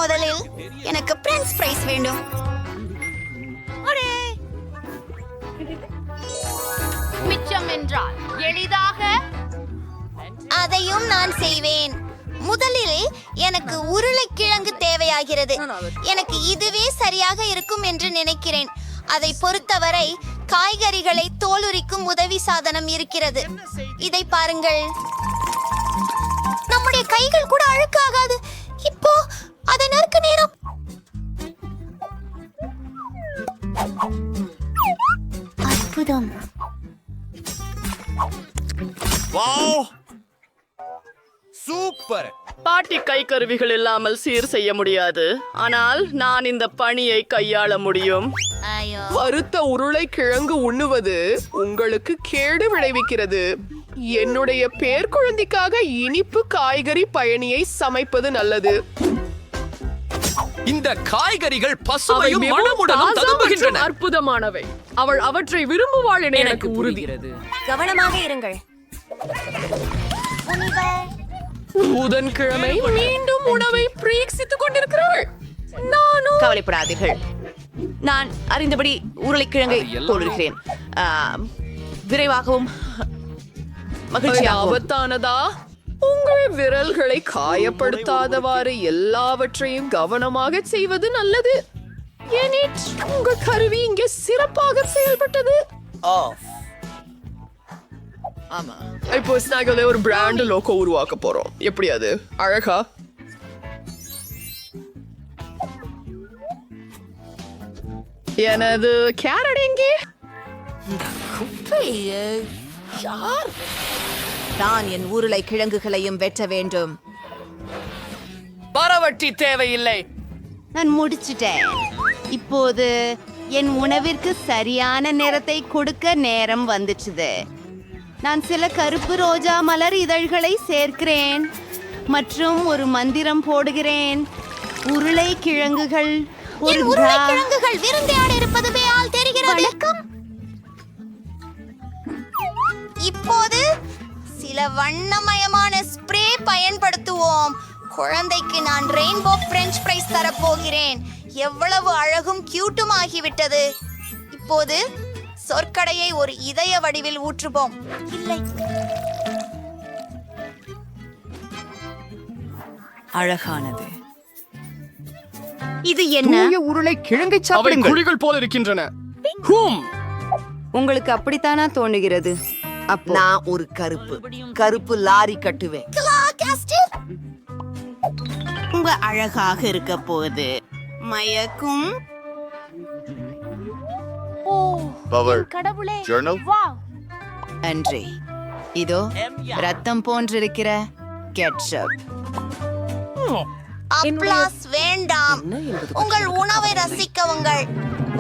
முதலில் எனக்கு French fries வேண்டும். மிச்சம் என்றால் எளிதாக அதையும் நான் செய்வேன். முதலில் எனக்கு உருளைக்கிழங்கு தேவையாகிறது. எனக்கு இதுவே சரியாக இருக்கும் என்று நினைக்கிறேன். அதை பொறுத்தவரை காய்கறிகளை தோலுரிக்கும் உதவி சாதனம் இருக்கிறது. இதை பாருங்கள். நம்முடைய கைகள் கூட அழுக்காகாது. இப்போ அதை நறுக்க நேரம். அற்புதம். சூப்பர். பாட்டி கை கருவிகள் இல்லாமல் சீர் செய்ய முடியாது, ஆனால் நான் இந்த பணியை கையாள முடியும். வறுத்த உருளைக்கிழங்கு உண்ணுவது உங்களுக்கு கேடு விளைவிக்கிறது. என்னுடைய பேர்குழந்தைக்காக இனிப்பு காய்கறி பயணியை சமைப்பது நல்லது. இந்த காய்கறிகள் பசுமையும் மணமுடனும் ததும்புகின்றன. அற்புதமானவை. அவள் அவற்றை விரும்புவாள் என எனக்கு உறுதி. கவனமாக இருங்கள். புதன்கிழமை மீண்டும் உணவை பிரீக்சித்துக் கொண்டிருக்கிறாள். நானும் கவலைப்படாதீர்கள். நான் அறிந்தபடி உருளைக்கிழங்கை தோலுகிறேன். விரைவாகவும் மகிழ்ச்சியாகவும். ஆபத்தானதா? உங்கள் விரல்களை காயப்படுத்தாதவாறு எல்லாவற்றையும் கவனமாக செய்வது நல்லது. ஏனிட், உங்கள் கருவி இங்கே சிறப்பாக செயல்பட்டது. ஆமா. இப்போ ஸ்நாக்ல ஒரு பிராண்ட் லோகோ உருவாக்க போறோம். எப்படி அது அழகா? எனது கேரட் எங்கே? நான் என் உருளைக்கிழங்குகளையும் வெட்ட வேண்டும். பரவட்டி தேவையில்லை. நான் முடிச்சிட்டேன். இப்போது என் உணவிற்கு சரியான நிறத்தை கொடுக்க நேரம் வந்துச்சுது. நான் சில கருப்பு ரோஜா மலர் இதழ்களை சேர்க்கிறேன் மற்றும் ஒரு மந்திரம் போடுகிறேன். உருளைக்கிழங்குகள் ஒரு உருளைக்கிழங்குகள் விருந்தையாட இருப்பதுமே ஆள் தெரிகிறது. இப்போது சில வண்ணமயமான ஸ்ப்ரே பயன்படுத்துவோம். குழந்தைக்கு நான் ரெயின்போ பிரெஞ்ச் ஃப்ரைஸ் தரப்போகிறேன். எவ்வளவு அழகும் கியூட்டும் ஆகிவிட்டது. இப்போது சொற்கடையை ஒரு இதய வடிவில் ஊற்றுவோம். இல்லை, அழகானது. இது என்ன? உருளைக்கிழங்கை அவை சாப்பிடுங்கள். குழிகள் போல இருக்கின்றன. ஹூம். உங்களுக்கு அப்படித்தானா தோணுகிறது? நான் ஒரு கருப்பு லாரி கட்டுவேன். ரொம்ப அழகாக இருக்க போகுது. மயக்கும். கடவுளே, நன்றி. இதோ ரத்தம் போன்றிருக்கிற கெட்சப். அப்ளாஸ் வேண்டாம். உங்கள் உணவை ரசிக்கவுங்கள்.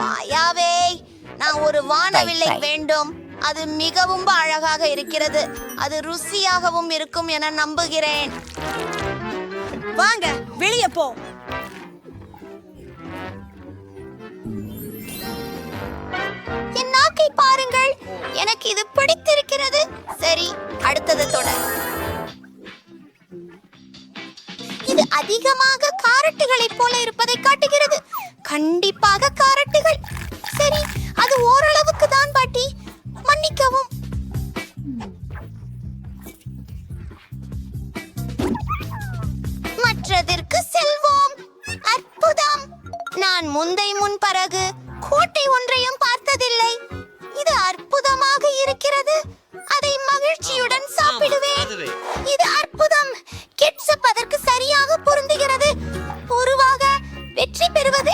வாயாவே, நான் ஒரு வானவில்லை வேண்டும். அது மிகவும் அழகாக இருக்கிறது. அது ருசியாகவும் இருக்கும் என நம்புகிறேன். வாங்க, வெளியே போ. என் நாக்கை பாருங்கள். எனக்கு இது பிடித்திருக்கிறது. சரி, அடுத்தது தொடர். இது அதிகமாக காரட்டுகளைப் போல இருப்பதை காட்டுகிறது. கண்டிப்பாக காரட்டுகள். சரி, அது ஓரளவுக்கு தான் பாட்டி. மன்னிக்கவும். மற்றதற்கு செல்வோம். அற்புதம். நான் முன் பரகு கோட்டை ஒன்றையும் பார்த்ததில்லை. இது அற்புதமாக இருக்கிறது. அதை மகிழ்ச்சியுடன் சாப்பிடுவேன். இது அற்புதம். கெட்சப் அதற்கு சரியாக பொருந்துகிறது. பொதுவாக வெற்றி பெறுவது.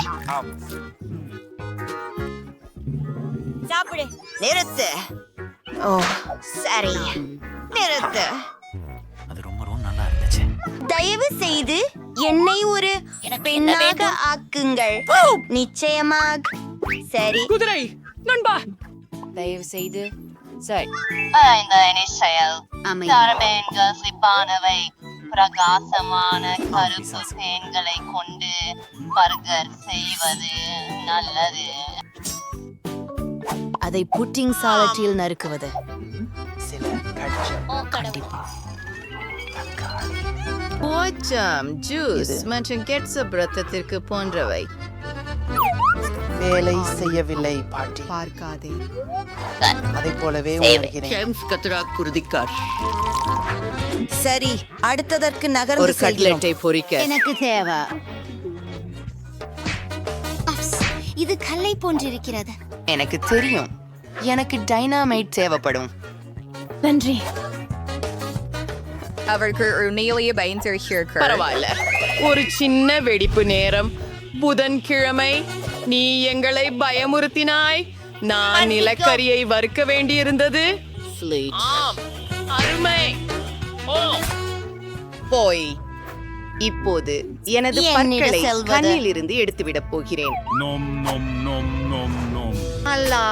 சாப்பிடு. நிறுத்து. ஓ, சரி, நிறுத்து. அது ரொம்ப நல்லா இருந்துச்சு. தயவு செய்து என்னை ஒரு பெண்ணாக ஆக்குங்கள். நிச்சயமாக. சரி. குதிரை நண்பா, தயவு செய்து சரி. சிப்பானவை பிரகாசமான கருப்பு தேன்களை கொண்டு பர்கர் செய்வது நல்லது. அதை புட்டிங் சாலட்டில் நறுக்குவது. சில கட்சம். ஓ கடவுளே. ஓச்சம் ஜூஸ் மற்றும் கெட்சப் ரத்தத்திற்கு போன்றவை. வேலை செய்யவில்லை பாட்டி. பார்க்காதே. அதை போலவே உணர்கிறேன். சரி, அடுத்ததற்கு ஒரு நகர்ந்து செல்கிறோம். கட்லெட்டை பொரிக்க எனக்கு தேவை. இது கல்லை போன்றிருக்கிறது. எனக்கு தெரியும். எனக்கு டைனாமைட் தேவைப்படும். நன்றி. பரவாயில்ல, ஒரு சின்ன வெடிப்பு நேரம். புதன்கிழமை நீ எங்களை பயமுறுத்தினாய். நான் நிலக்கரியை வறுக்க வேண்டியிருந்தது. ஆம், அருமை. போய் இப்போது எனது என்னிடம் பற்களை செல்வது. கண்ணில் இருந்து எடுத்துவிடப் போகிறேன். அல்லா.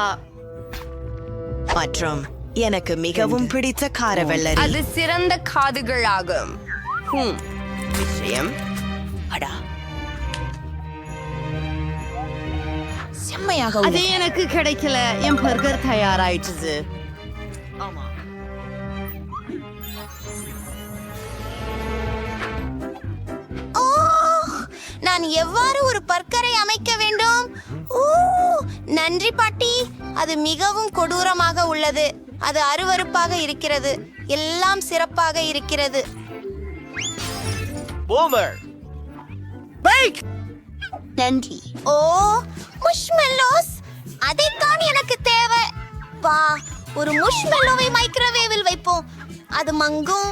மற்றும் எனக்கு மிகவும் பிடித்த காரவெள்ளரி. அது சிறந்த காதுகளாகும். விஷயம் அடா செம்மையாக அது எனக்கு கிடைக்கல. என் பர்கர் தயாராயிடுச்சு. ஓ, நான் எவ்வாறு ஒரு பர்கரை அமைக்க வேண்டும்? ஓ, நன்றி பாட்டி. அது மிகவும் கொடூரமாக உள்ளது. அது அருவருப்பாக இருக்கிறது. எல்லாம் சிறப்பாக இருக்கிறது. நன்றி. ஓ, முஷ்மெல்லோஸ், அதைத்தான் எனக்கு தேவை. வா, ஒரு முஷ்மெல்லோவை மைக்ரோவேவில் வைப்போம். அது மங்கும்.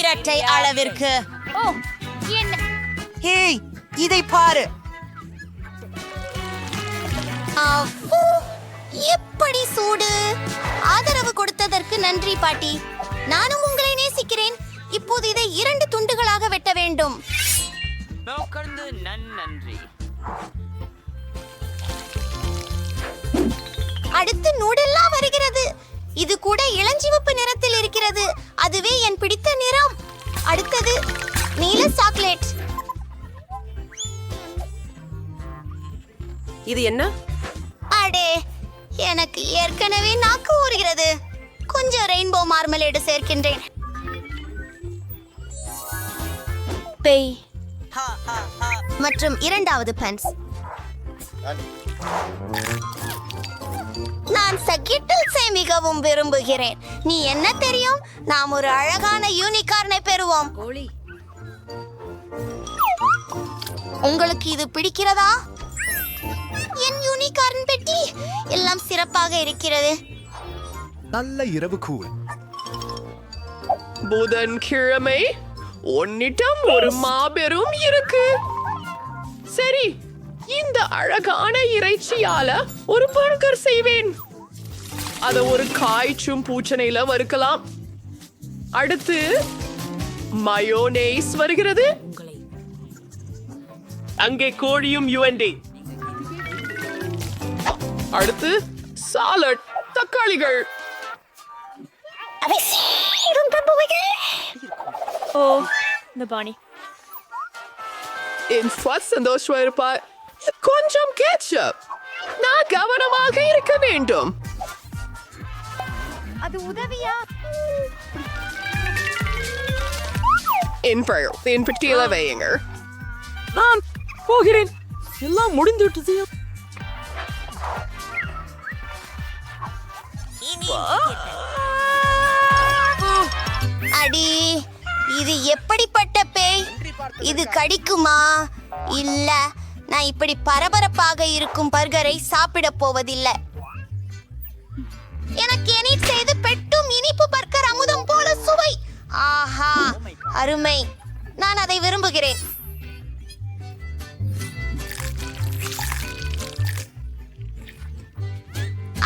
இரட்டை அளவிற்கு. ஓ, என்ன? ஹேய், இதை பாரு. அவ்வோ, எப்படி சூடு! ஆதரவு கொடுத்ததற்கு நன்றி பாட்டி. நானும் உங்களை நேசிக்கிறேன். இப்போது இதை 2 துண்டுகளாக வெட்ட வேண்டும். அடுத்து நூடெல்லா வருகிறது. இது கூட இளஞ்சிவப்பு நிறத்தில் இருக்கிறது. அதுவே என் பிடித்த நிறம். அடுத்தது நீல சாக்லேட். இது என்ன? அடே, எனக்கு ஏற்கனவே நாக்கு ஊறுகிறது. கொஞ்சம் ரெயின்போ மார்மலேடு சேர்க்கின்றேன். பேய் மற்றும் 2வது பன்ஸ். நான் சக்கிட்டில்ஸை மிகவும் விரும்புகிறேன். நீ என்ன தெரியும்? நாம் ஒரு அழகான யூனிகார்னை பெறுவோம். உங்களுக்கு இது பிடிக்கிறதா? என் யூனிகார்ன் பெட்டி எல்லாம் சிறப்பாக இருக்கிறது. நல்ல இரவு கூழ். புதன்கிழமை உன்னிடம் ஒரு மாபெரும் இருக்கு. சரி, இந்த அழகான இறைச்சியால ஒரு பர்கர் செய்வேன். அத ஒரு காய்ச்சும் பூச்சனையில வறுக்கலாம். அடுத்து மயோனேஸ் வருகிறது. அங்கே கோழியும் யுஎன்டி. அடுத்து சாலட், தக்காளிகள். என் சந்தோஷமா இருப்பா. கொஞ்சம் கேட்சப். நான் கவனமாக இருக்க வேண்டும். அது உதவியா? என் பெட்டியில வையுங்க. நான் போகிறேன். எல்லாம் முடிந்துவிட்டது. அடி, இது எப்படிப்பட்ட பேய்? இது கடிக்குமா? இல்ல, நான் இப்படி பரபரப்பாக இருக்கும் பர்கரை சாப்பிட போவதில்லை. எனக்கு எனிட் செய்து பெட்டும் இனிப்பு பர்கர் அமுதம் போல சுவை. ஆஹா, அருமை. நான் அதை விரும்புகிறேன்.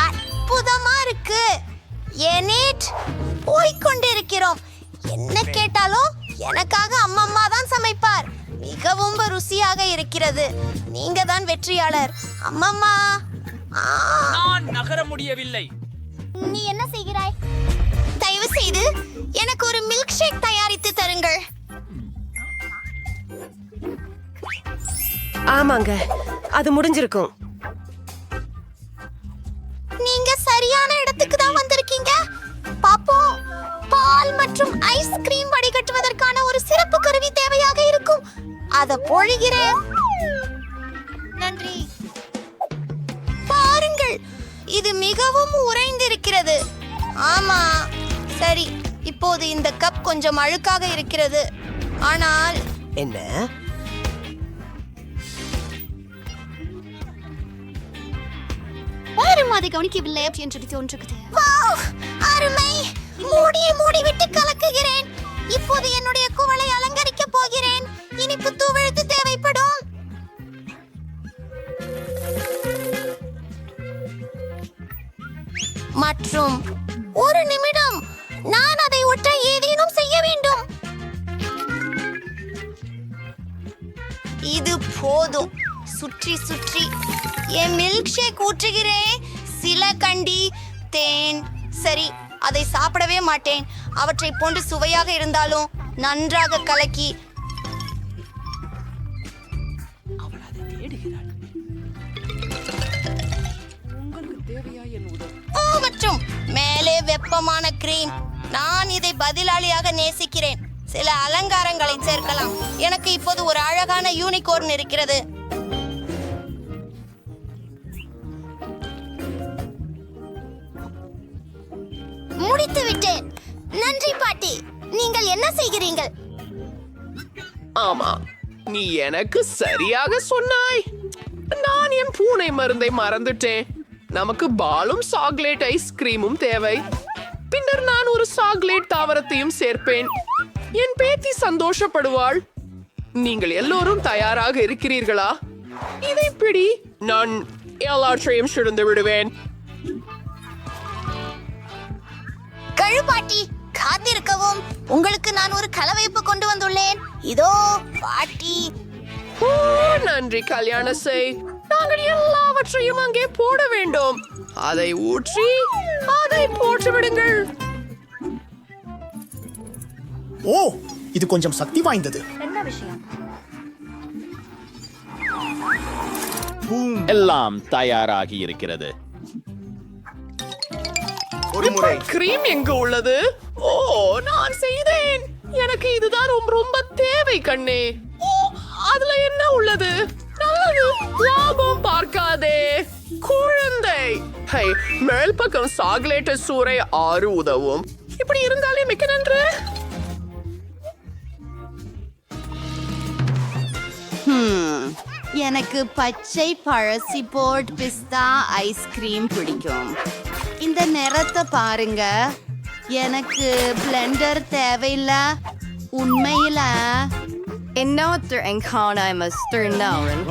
அற்புதமா இருக்கு. எனிட், போய்கொண்டிருக்கிறோம். என்ன கேட்டாலும் எனக்காக அம்மம்மா தான் சமைப்பார். மிகவும் ருசியாக இருக்கிறது. நீங்க தான் வெற்றியாளர் அம்மம்மா. நான் நகர முடியவில்லை. நீ என்ன செய்கிறாய்? தயவு செய்து எனக்கு ஒரு மில்க் ஷேக் தயாரித்து தருங்கள். ஆமாங்க, அது முடிஞ்சிருக்கும். நீங்க சரியான இடத்துக்கு தான் வந்திருக்கீங்க. பாப்போம், பால் மற்றும் ஐஸ்கிரீம் வடிகட்டுவதற்கான ஒரு சிறப்பு அத பொழிகிறேன். நன்றி. பாருங்கள், இது மிகவும் உறைந்திருக்கிறது. ஆமா, சரி. இப்போது இந்த கப் கொஞ்சம் அழுக்காக இருக்கிறது. ஆனால் என்ன? யாரும் அதை கவனிக்கவில்லை என்று தோன்றுகிறது. வாவ், அருமை. மூடியை மூடிவிட்டு கலக்குகிறேன். இப்போது என்னுடைய குவளை அலங்கரிக்க போகிறேன். இனிப்பு தூவெழுத்து தேவைப்படும். மற்றும் ஒரு நிமிடம், நான் அதை ஒட்ட ஏதேனும் செய்ய வேண்டும். இது போதும். சுற்றி சுற்றி என் மில்க் ஷேக் ஊற்றுகிறேன். சில கண்டி தேன். சரி, அதை சாப்பிடவே மாட்டேன். அவற்றை போன்று சுவையாக இருந்தாலும் நன்றாக கலக்கி. மற்றும் மேலே வெப்பமான கிரீம். நான் இதை பதிலாளியாக நேசிக்கிறேன். சில அலங்காரங்களை சேர்க்கலாம். எனக்கு இப்போது ஒரு அழகான யூனிகார்ன் இருக்கிறது. முடித்து விட்டேன். நன்றி பாட்டி. நீங்கள் என்ன செய்கிறீர்கள்? ஆமா, நீ எனக்கு சரியாக சொன்னாய். நான் என் பூனை மருந்தை மறந்துட்டேன். நமக்கு பாலும் சாக்லேட் ஐஸ்கிரீமும் தேவை. பின்னர் நான் ஒரு சாக்லேட் தாவரத்தையும் சேர்ப்பேன். என் பேத்தி சந்தோஷப்படுவாள். நீங்கள் எல்லோரும் தயாராக இருக்கிறீர்களா? இதை பிடி. நான் எல்லாற்றையும் சுழந்து விடுவேன். கழுபாட்டி, காத்திருக்கவும். உங்களுக்கு நான் ஒரு கலவைப்பு கொண்டு வந்துள்ளேன். இதோ பாட்டி. ஓ, நன்றி கல்யாண செய். நாங்கள் எல்லாவற்றையும் அங்கே போட வேண்டும். அதை ஊற்றி அதை போட்டு விடுங்கள். ஓ, இது கொஞ்சம் சக்தி வாய்ந்தது. எல்லாம் தயாராகி இருக்கிறது. ஒரு முறை கிரீம் எங்க உள்ளது? ஓ, நான் செய்தேன். எனக்கு இதுதான் ரொம்ப தேவை கண்ணே. ஓ, அதுல என்ன உள்ளது? நல்லது. லாபம் பார்க்காதே குழந்தை. ஹை, மேல் பக்கம் சாக்லேட் சூறை 6 உதவும். இப்படி இருந்தாலே மிக்க நன்று. எனக்கு பச்சை பழசி போர்ட் பிஸ்தா ஐஸ்கிரீம் பிடிக்கும். இந்த நிறத்தை பாருங்க. எனக்கு பிளெண்டர் தேவையில்லை. உண்மையில இன்னொருத்தர் எங்கான மிஸ்டர் நவன்.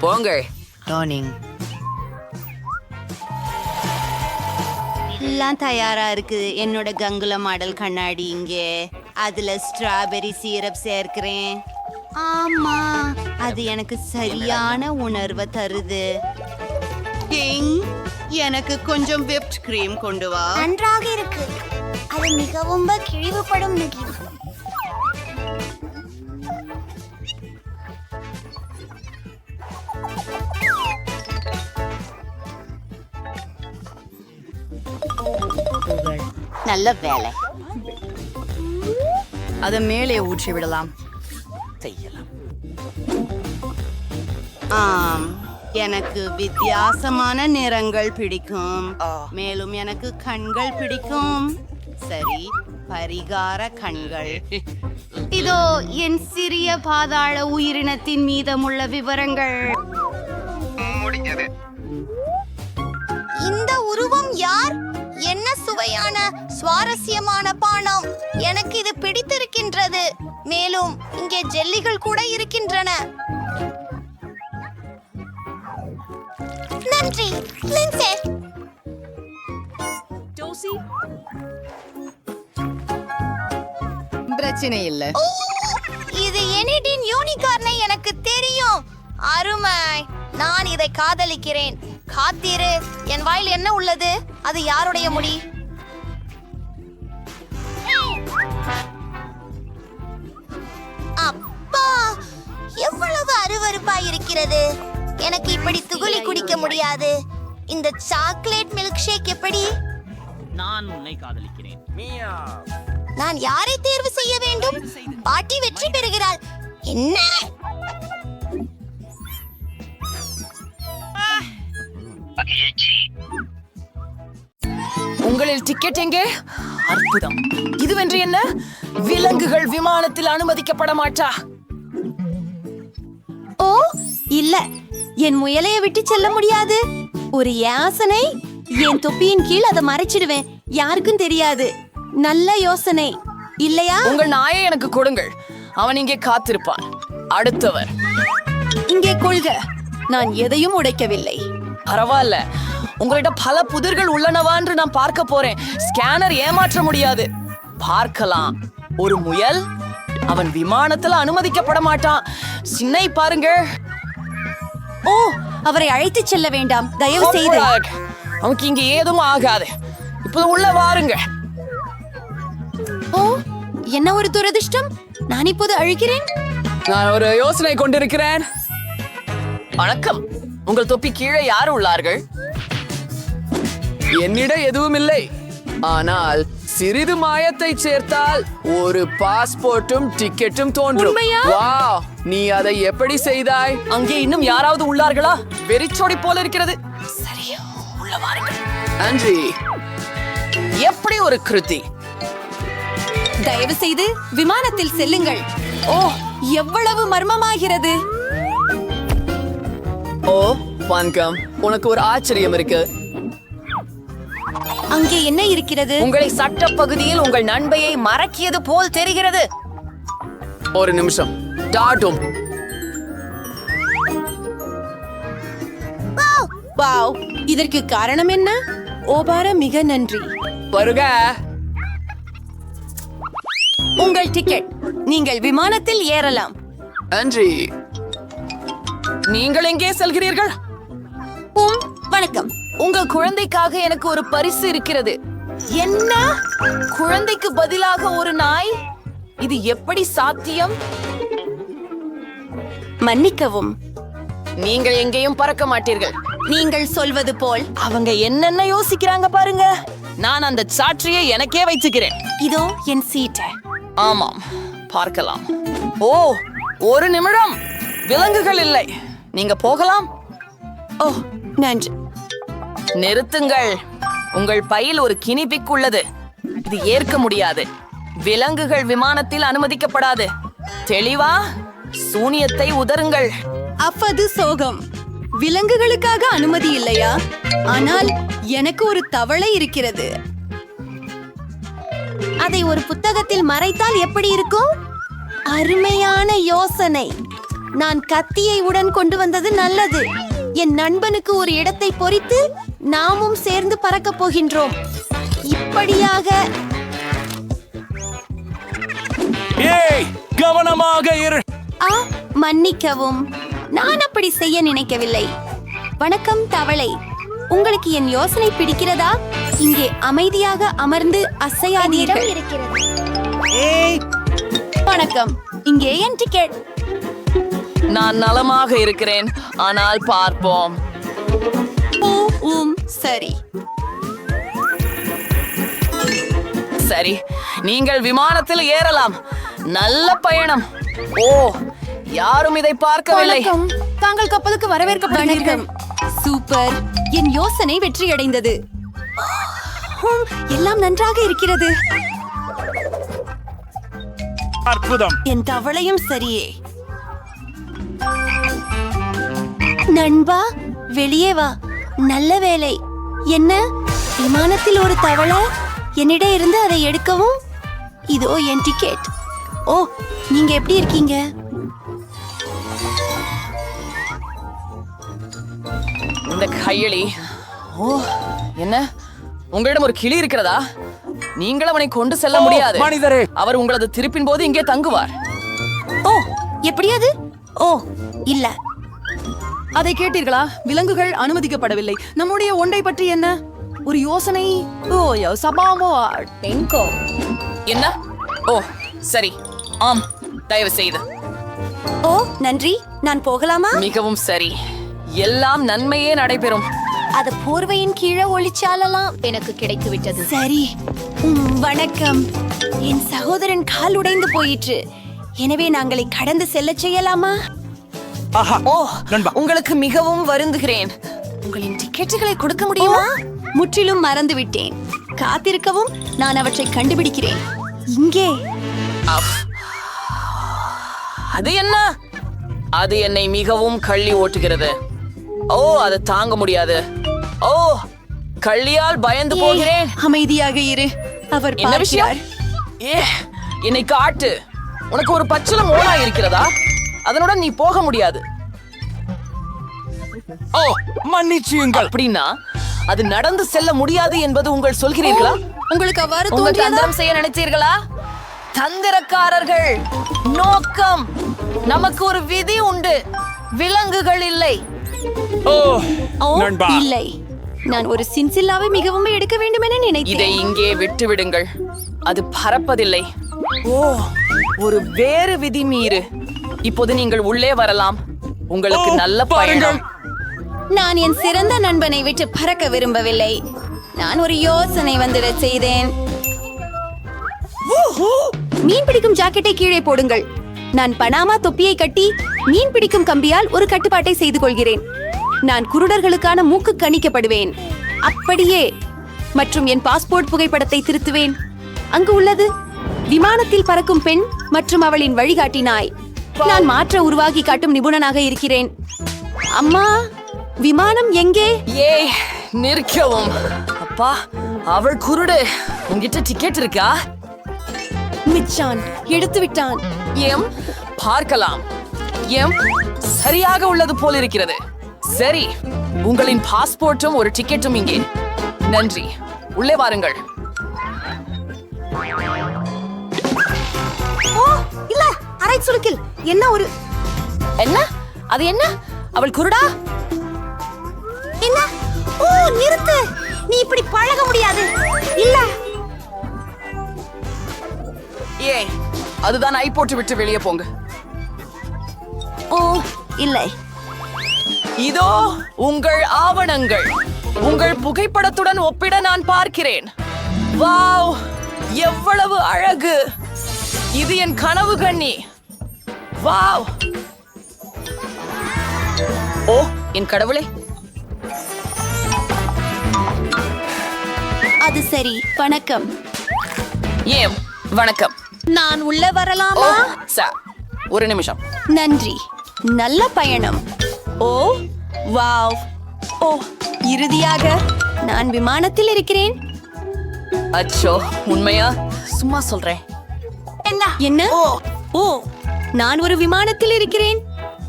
போங்க. டார்னிங், எல்லாம் தயாரா இருக்கு. என்னோட கங்குல மாடல் கண்ணாடி இங்கே. அதுல ஸ்ட்ராபெரி சீரப் சேர்க்கிறேன். ஆமா, அது எனக்கு சரியான உணர்வை தருது. கிங், எனக்கு கொஞ்சம் விப்ட் கிரீம் கொண்டு வா. நன்றாக இருக்கு. அது மிகவும் கிழிவுபடும் நிகழ்வு. நல்ல வேலை. அதை மேலே ஊற்றி விடலாம். ஆம், எனக்கு வித்தியாசமான நிறங்கள் பிடிக்கும். மேலும் எனக்கு கண்கள் பிடிக்கும். சரி, பரிகார கண்கள். இதோ என் சிறிய பாதாள உயிரினத்தின் மீதமுள்ள விவரங்கள். இந்த உருவம் யார்? என்ன சுவையான சுவாரஸ்யமான பானம். எனக்கு இது பிடித்திருக்கின்றது. மேலும் இங்கே ஜெல்லிகள் கூட இருக்கின்றன. நன்றி லின்சே. பிரச்சனை இல்ல. ஓ, இது எனிடின் யூனிகார்னை எனக்கு தெரியும். அருமை. நான் இதை காதலிக்கிறேன். காத்திரு, என் வாயில் என்ன உள்ளது? அது யாருடைய முடி? அப்பா, எவ்வளவு அருவருப்பாய் இருக்கிறது. எனக்கு இப்படி துகுலி குடிக்க முடியாது. இந்த சாக்லேட் மில்க் ஷேக் எப்படி? நான் உன்னை காதலிக்கிறேன். நான் யாரை தேர்வு செய்ய வேண்டும்? பாட்டி வெற்றி பெறுகிறாள். என்ன? உங்களில் டிக்கெட் எங்கே? அற்புதம். இதுவென்று என்ன? விலங்குகள் விமானத்தில் அனுமதிக்கப்பட மாட்டா. ஓ இல்ல, என் முயலையை விட்டு செல்ல முடியாது. ஒரு யாசனை, என் தொப்பியின் கீழ் அதை மறைச்சிடுவேன், யாருக்கும் தெரியாது. நல்ல யோசனை இல்லையா? உங்கள் நாயை எனக்கு கொடுங்கள், அவன் இங்கே காத்திருப்பான். அடுத்தவர். இங்கே கொள்க, நான் எதையும் உடைக்கவில்லை. பரவாயில்ல, உங்களிடம் பல புதிர்கள் உள்ளனவா என்று நான் பார்க்க போறேன். ஸ்கேனர் ஏமாற்ற முடியாது. பார்க்கலாம். ஒரு முயல், அவன் விமானத்துல அனுமதிக்கப்பட மாட்டான். சின்னை பாருங்க. ஓ, அவரை அழைத்துச் செல்ல வேண்டாம், தயவு செய்து. அவனுக்கு இங்க ஏதும் ஆகாது. இப்போது உள்ள வாருங்க. ஓ, என்ன ஒரு துரதிர்ஷ்டம். நான் இப்போது அழுகிறேன். நான் ஒரு யோசனை கொண்டிருக்கிறேன். வணக்கம். உங்கள் தொப்பி கீழே யார் உள்ளார்கள்? என்னிடம் எதுவும் இல்லை, ஆனால் சிறிது மாயத்தை சேர்த்தால் ஒரு பாஸ்போர்ட்டும் டிக்கெட்டும் தோன்றும். வாவ், நீ அதை எப்படி செய்தாய்? அங்கே இன்னும் யாராவது உள்ளார்களா? வெறிச்சோடி போல இருக்கிறது. சரி, உள்ள வாருங்கள். நன்றி. எப்படி ஒரு கிருதி. தயவு செய்து விமானத்தில் செல்லுங்கள். ஓ, எவ்வளவு மர்மமாகிறது. ஓ வணக்கம். உனக்கு ஒரு ஆச்சரியம் இருக்கு. அங்கே என்ன இருக்கிறது? உங்களை சட்ட பகுதியில் உங்கள் நண்பையை மறக்கியது போல் தெரிகிறது. ஒரு நிமிஷம். டாட்டும். வாவ், இதற்கு காரணம் என்ன? ஓபார, மிக நன்றி. வருக. உங்கள் டிக்கெட், நீங்கள் விமானத்தில் ஏறலாம். நன்றி. நீங்கள் எங்கே செல்கிறீர்கள்? வணக்கம். உங்கள் குழந்தைக்காக எனக்கு ஒரு பரிசு இருக்கிறது. என்ன? குழந்தைக்கு பதிலாக ஒரு நாய்? இது எப்படி சாத்தியம்? மன்னிக்கவும், நீங்கள் எங்கேயும் பறக்க மாட்டீர்கள். நீங்கள் சொல்வது போல். அவங்க என்னென்ன யோசிக்கிறாங்க பாருங்க. நான் அந்த சாட்சியை எனக்கே வைச்சுக்கிறேன். இதோ என் சீட்டு. ஆமாம், பார்க்கலாம். ஓ, ஒரு நிமிடம். விலங்குகள் இல்லை, நீங்க போகலாம். ஓ, நன்றி. நிறுத்துங்கள். உங்கள் பையில் ஒரு கினிபிக் உள்ளது. இது ஏற்க முடியாது. விலங்குகள் விமானத்தில் அனுமதிக்கப்படாது. தெளிவா? சூனியத்தை உதறுங்கள். அப்பது சோகம். விலங்குகளுக்காக அனுமதி இல்லையா? ஆனால் எனக்கு ஒரு தவளை இருக்கிறது. அதை ஒரு புத்தகத்தில் மறைத்தால் எப்படி இருக்கும்? அருமையான யோசனை. நான் கத்தியை உடன் கொண்டு வந்தது நல்லது. என் நண்பனுக்கு ஒரு இடத்தை பொறித்து நாமும் சேர்ந்து பறக்க போகின்றோம். இப்படியாக. கவனமாக இரு. மன்னிக்கவும், நான் அப்படி செய்ய நினைக்கவில்லை. வணக்கம் தவளை, உங்களுக்கு என் யோசனை பிடிக்கிறதா? இங்கே அமைதியாக அமர்ந்து அசையாதீர்கள். வணக்கம், இங்கே என் டிக்கெட். நான் நலமாக இருக்கிறேன், ஆனால் பார்ப்போம். சரி சரி, நீங்கள் விமானத்தில் ஏறலாம். நல்ல பயணம். ஓ, யாரும் இதை பார்க்கவில்லை. தாங்கள் கப்பலுக்கு வரவேற்கப்படுகிறீர்கள். சூப்பர், என் யோசனை வெற்றியடைந்தது. எல்லாம் நன்றாக இருக்கிறது. அற்புதம். என் தவளையும் சரியே. நண்பா, வெளியே வா. நல்ல வேலை. என்ன, விமானத்தில் ஒரு தவளை? என்னிடம் இருந்து அதை எடுக்கவும். இதோ என் டிக்கெட். ஓ, நீங்க எப்படி இருக்கீங்க? இந்த கையளி. ஓ, என்ன, உங்களிடம் ஒரு கிளி இருக்கிறதா? நீங்கள் அவனை கொண்டு செல்ல முடியாது. மனிதரே, அவர் உங்களது திருப்பின் போது இங்கே தங்குவார். ஓ, எப்படியாது? ஓ, இல்ல. அதை கேட்டீர்களா? விலங்குகள் அனுமதிக்கப்படவில்லை. நம்முடைய ஒன்றை பற்றி என்ன? ஒரு யோசனை. ஓ, சபாமோ டெங்கோ. என்ன? ஓ, சரி. ஆம், தயவு செய்து. ஓ, நன்றி. நான் போகலாமா? மிகவும் சரி. எல்லாம் நன்மையே நடைபெறும். அது போர்வையின் கீழே ஒளிச்சாலலாம். எனக்கு கிடைத்து விட்டது. சரி, வணக்கம். என் சகோதரன் கால் உடைந்து போயிற்று. எனவே நாங்களை கடந்து செல்ல செய்யலாமா? ஓ, உங்களுக்கு மிகவும் வருந்துகிறேன். உங்களின் டிக்கெட்டுகளை கொடுக்க முடியுமா? முற்றிலும் மறந்து விட்டேன். காத்திருக்கவும், நான் அவற்றை கண்டுபிடிக்கிறேன். இங்கே அது என்ன? அது என்னை மிகவும் கள்ளி ஓட்டுகிறது. ஓ, அது தாங்க முடியாது. ஓ, கள்ளியால் பயந்து போகிறேன். அமைதியாக இரு. அவர் என்ன விஷயம்? பார்க்கிறார். ஏ, என்னை காட்டு. உனக்கு ஒரு பச்சிலம் ஓனா இருக்கிறதா? அதனுடன் நீ போக முடியாது. ஓ, மன்னிச்சுங்கள். அப்படின்னா அது நடந்து செல்ல முடியாது என்பது உங்கள் சொல்கிறீர்களா? உங்களுக்கு அவ்வாறு உங்க தோன்றியதா? தந்திரம் செய்ய நினைச்சீர்களா? தந்திரக்காரர்கள். நோக்கம். நமக்கு ஒரு விதி உண்டு. விலங்குகள் இல்லை. ஓ, இல்லை. நான் ஒரு சின்சில்லாவை மிகவும் எடுக்க வேண்டும் என இதை நினைத்தேன். இங்கே விட்டு விடுங்கள். அது பறப்பதில்லை. ஓ, ஒரு வேறு விதி மீறு. இப்போது நீங்கள் உள்ளே வரலாம். உங்களுக்கு நல்ல பயணம். நான் என் சிறந்த நண்பனை விட்டு பறக்க விரும்பவில்லை. நான் ஒரு யோசனை வந்துடச் செய்தேன். மீன் பிடிக்கும் ஜாக்கெட்டை கீழே போடுங்கள். நான் பனாமா தொப்பியை கட்டி மீன் பிடிக்கும் கம்பியால் ஒரு கட்டுப்பாட்டை செய்து கொள்கிறேன். நான் குருடர்களுக்கான மூக்கு கணிக்கப்படுவேன். அப்படியே. மற்றும் என் பாஸ்போர்ட் புகைப்படத்தை திருத்துவேன். அங்கு உள்ளது விமானத்தில் பறக்கும் பெண் மற்றும் அவளின் வழிகாட்டி நாய். நான் மாற்ற உருவாக்கி காட்டும் நிபுணனாக இருக்கிறேன். அம்மா, விமானம் எங்கே? ஏய், நிற்கவும். அப்பா, அவள் குருடு. உன்கிட்ட டிக்கெட் இருக்கா? மிச்சான் எடுத்து விட்டான். எம், பார்க்கலாம். எம், சரியாக உள்ளது போல் இருக்கிறது. சரி, உங்களின் பாஸ்போர்ட்டும் ஒரு டிக்கெட்டும் இங்கே. நன்றி. உள்ளே வாருங்கள். ஓ, இல்ல, அரை சுருக்கில் என்ன ஒரு என்ன? அது என்ன? அவள் குருடா? என்ன? ஓ, நிறுத்து. நீ இப்படி பழக முடியாது. இல்ல. ஏய், அதுதான் ஐ போட்டு விட்டு வெளியே போங்க. ஓ, இல்லை. இதோ உங்கள் ஆவணங்கள். உங்கள் புகைப்படத்துடன் ஒப்பிட நான் பார்க்கிறேன். வாவ், எவ்வளவு அழகு! இது என் கனவு கண்ணி. வாவ்! ஓ, என் கடவுளே! அது சரி. வணக்கம். ஏம், வணக்கம். நான் உள்ள ஓ, வரலாமா? ஒரு நிமிஷம். நன்றி. நல்ல பயணம். ஓ, வாவ். ஓ, இறுதியாக நான் விமானத்தில் இருக்கிறேன். அச்சோ, உண்மையா? சும்மா சொல்றேன். என்ன? ஓ, நான் ஒரு விமானத்தில் இருக்கிறேன்.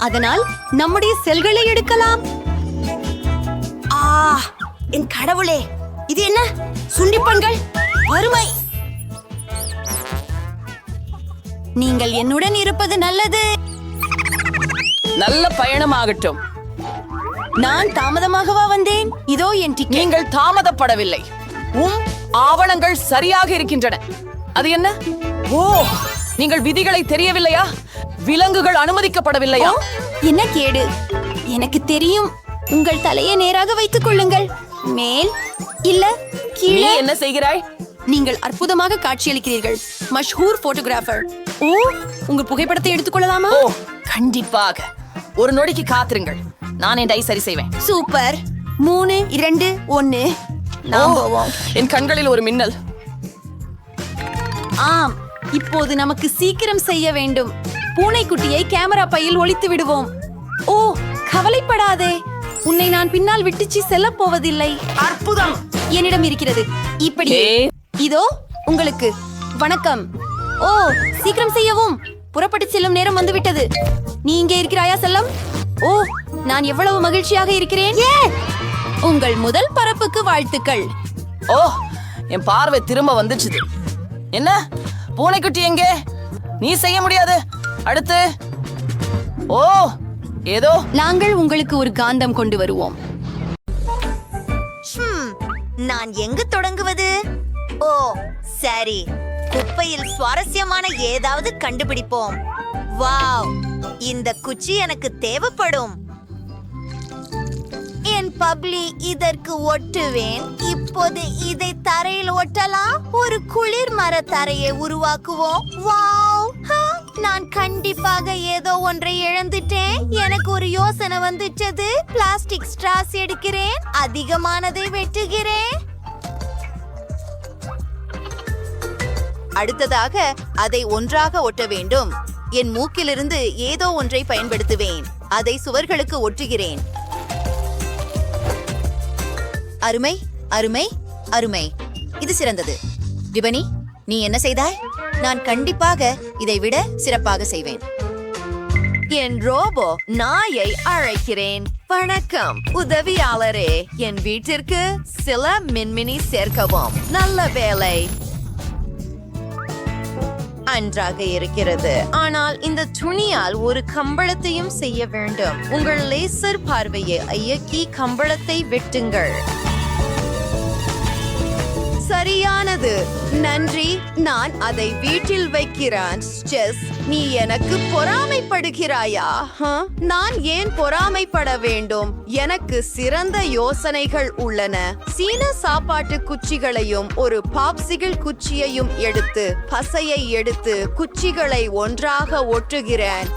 அதனால் நம்முடைய செல்களை எடுக்கலாம். ஆ, என் கடவுளே, இது என்ன? சுண்டிப்பண்கள். வறுமை. நீங்கள் என்னுடன் இருப்பது நல்லது. நல்ல பயணமாகட்டும். நான் தாமதமாகவா வந்தேன்? இதோ என் டிக்கெட். நீங்கள் தாமதப்படவில்லை. ஆவணங்கள் சரியாக இருக்கின்றன. அது என்ன? ஓ, நீங்கள் விதிகளை தெரியவில்லையா? விலங்குகள் அனுமதிக்கப்படவில்லையா? ஓ, என்ன கேடு? எனக்கு தெரியும். உங்கள் தலையை நேராக வைத்துக் கொள்ளுங்கள். மேல் இல்ல நீ கீழே. என்ன செய்கிறாய்? நீங்கள் அற்புதமாக காட்சியளிக்கிறீர்கள். மஷ்ஹூர் போட்டோகிராஃபர். ஓ, உங்கள் புகைப்படத்தை எடுத்துக்கொள்ளலாமா? ஓ, கண்டிப்பாக. ஒரு நொடிக்கு காத்திருங்கள். நான் என் டை சரி செய்வேன். சூப்பர். 3, 2, 1. நாம் போவோம். என் கண்களில் ஒரு மின்னல். ஆம், இப்போது நமக்கு சீக்கிரம் செய்ய வேண்டும். பூனைக்குட்டியை கேமரா பையில் ஒளித்து விடுவோம். ஓ, கவலைப்படாதே. உன்னை நான் பின்னால் விட்டுச்சு செல்ல போவதில்லை. அற்புதம். என்னிடம் இருக்கிறது. இப்படி. ஏ. இதோ உங்களுக்கு. வணக்கம். ஓ, சீக்கிரம் செய்யவும். புறப்பட்டு செல்லும் நேரம் வந்துவிட்டது. நீ இங்கே இருக்கிறாயா செல்லம்? ஓ, நான் எவ்வளவு மகிழ்ச்சியாக இருக்கிறேன். உங்கள் முதல் பறப்புக்கு வாழ்த்துக்கள். ஓ, என் பார்வை திரும்ப வந்துச்சுது. என்ன? பூனைக்குட்டி எங்கே? நீ செய்ய முடியாது. அடுத்து. ஓ, ஏதோ. நாங்கள் உங்களுக்கு ஒரு காந்தம் கொண்டு வருவோம். நான் எங்கு தொடங்குவது? ஓ, சரி. குப்பையில் சுவாரஸ்யமான ஏதாவது கண்டுபிடிப்போம். வாவ், இந்த குச்சி எனக்கு தேவைப்படும். என் பப்ளி இதற்கு ஒட்டுவேன். இப்போது இதை தரையில் ஒட்டலாம். ஒரு குளிர் மர தரையை உருவாக்குவோம். வாவ்! நான் கண்டிப்பாக ஏதோ ஒன்றை இழந்துட்டேன். எனக்கு ஒரு யோசனை வந்துட்டது. பிளாஸ்டிக் ஸ்ட்ராஸ் எடுக்கிறேன், அதிகமானதை வெட்டுகிறேன். அடுத்ததாக அதை ஒன்றாக ஒட்ட வேண்டும். என் மூக்கிலிருந்து ஏதோ ஒன்றை பயன்படுத்துவேன். அதை சுவர்களுக்கு ஒட்டுகிறேன். அருமை, அருமை, அருமை. இது சிறந்தது. டிபனி, நீ என்ன செய்தாய்? நான் கண்டிப்பாக இதை விட சிறப்பாக செய்வேன். என் ரோபோ நாயை அழைக்கிறேன். வணக்கம் உதவியாளரே, என் வீட்டிற்கு சில மின்மினி சேர்க்கவும். நல்ல வேலை. நன்றாக இருக்கிறது. ஆனால் இந்த துணியால் ஒரு கம்பளத்தையும் செய்ய வேண்டும். உங்கள் லேசர் பார்வையை இயக்கி கம்பளத்தை வெட்டுங்கள். சரியானது. நன்றி. நான் அதை வீட்டில் வைக்கிறேன். ஜெஸ், நீ எனக்கு பொறாமைப்படுகிறாயா? நான் ஏன் பொறாமைப்பட வேண்டும்? எனக்கு சிறந்த யோசனைகள் உள்ளன. சீன சாப்பாட்டு குச்சிகளையும் ஒரு பாப்சிகிள் குச்சியையும் எடுத்து பசையை எடுத்து குச்சிகளை ஒன்றாக ஒட்டுகிறேன்.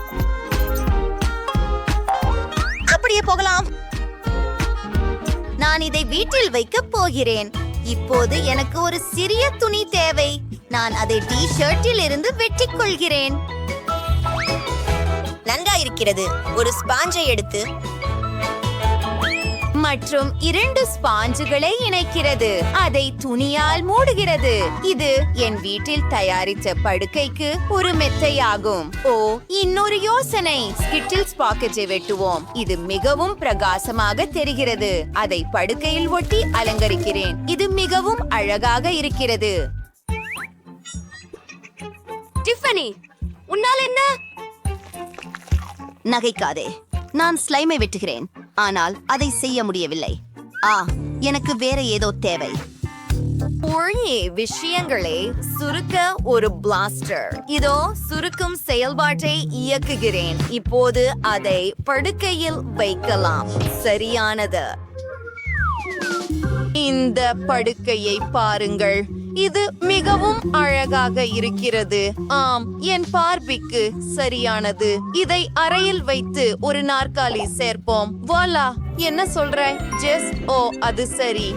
அப்படியே போகலாம். நான் இதை வீட்டில் வைக்க போகிறேன். இப்போது எனக்கு ஒரு சிறிய துணி தேவை. நான் அதை டி-ஷர்ட்டில் இருந்து வெட்டிக் கொள்கிறேன். நன்றாயிருக்கிறது. ஒரு ஸ்பாஞ்சை எடுத்து மற்றும் 2 ஸ்பாஞ்சுகளை இணைக்கிறது. அதை துணியால் மூடுகிறது. இது என் வீட்டில் தயாரித்த படுக்கைக்கு ஒரு மெத்தையாகும். ஓ, இன்னொரு யோசனை. ஸ்கிட்டில்ஸ் பாக்கெட்டை வெட்டுவோம். இது மிகவும் பிரகாசமாக தெரிகிறது. அதை படுக்கையில் ஒட்டி அலங்கரிக்கிறேன். இது மிகவும் அழகாக இருக்கிறது. டிஃபனி, உன்னால் என்ன? நகைக்காதே. நான் ஸ்லைமை வெட்டுகிறேன், ஆனால் அதை செய்ய முடியவில்லை. எனக்கு வேற ஏதோ தேவை. ஒரே விஷயங்களை சுருக்க ஒரு பிளாஸ்டர். இதோ சுருக்கும் செயல்பாட்டை இயக்குகிறேன். இப்போது அதை படுக்கையில் வைக்கலாம். சரியானது. இந்த படுக்கையை பாருங்கள். இது மிகவும் அழகாக இருக்கிறது. ஆம், என் பார்வைக்கு சரியானது. இதை அறையில் வைத்து ஒரு நாற்காலி சேர்ப்போம். வாலா, என்ன சொல்றாய் ஜெஸ்? ஓ, அது சரி.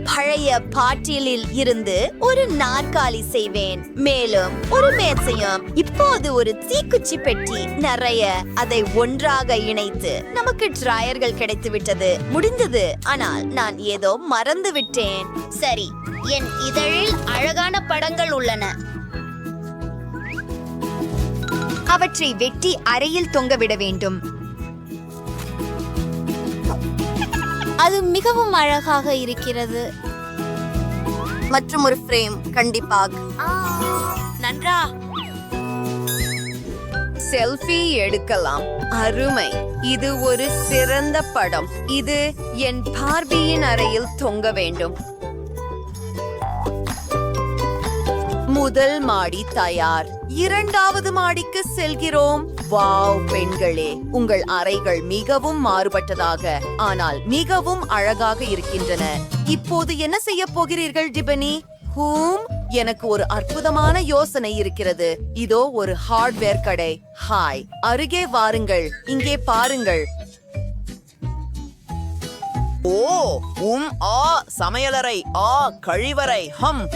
பழைய பாட்டிலில் இருந்து ஒரு நாற்காலி செய்வேன். மேலும் ஒரு மேசையும். இப்போது ஒரு தீக்குச்சி பெட்டி நிறைய அதை ஒன்றாக இணைத்து நமக்கு டிராயர்கள் கிடைத்து விட்டது. முடிந்தது. ஆனால் நான் ஏதோ மறந்து விட்டேன். சரி, என் இதழில் அழகான படங்கள் உள்ளன. அவற்றை வெட்டி அறையில் தொங்கவிட வேண்டும். அது மிகவும் அழகாக இருக்கிறது. மற்றும் ஒரு ஃப்ரேம் கண்டிப்பாக. நன்றா. செல்ஃபி எடுக்கலாம். அருமை. இது ஒரு சிறந்த படம். இது என் பார்பியின் அறையில் தொங்க வேண்டும். முதல் மாடி தயார். 2வது மாடிக்கு செல்கிறோம். வாவ் பெண்களே, உங்கள் அறைகள் மிகவும் மாறுபட்டதாக ஆனால் மிகவும் அழகாக இருக்கின்றன. இப்போது என்ன செய்ய போகிறீர்கள் டிபனி? எனக்கு ஒரு அற்புதமான யோசனை இருக்கிறது. இதோ ஒரு ஹார்ட்வேர் கடை. ஹாய், அருகே வாருங்கள். இங்கே பாருங்கள். சமையலறை, கழிவறை,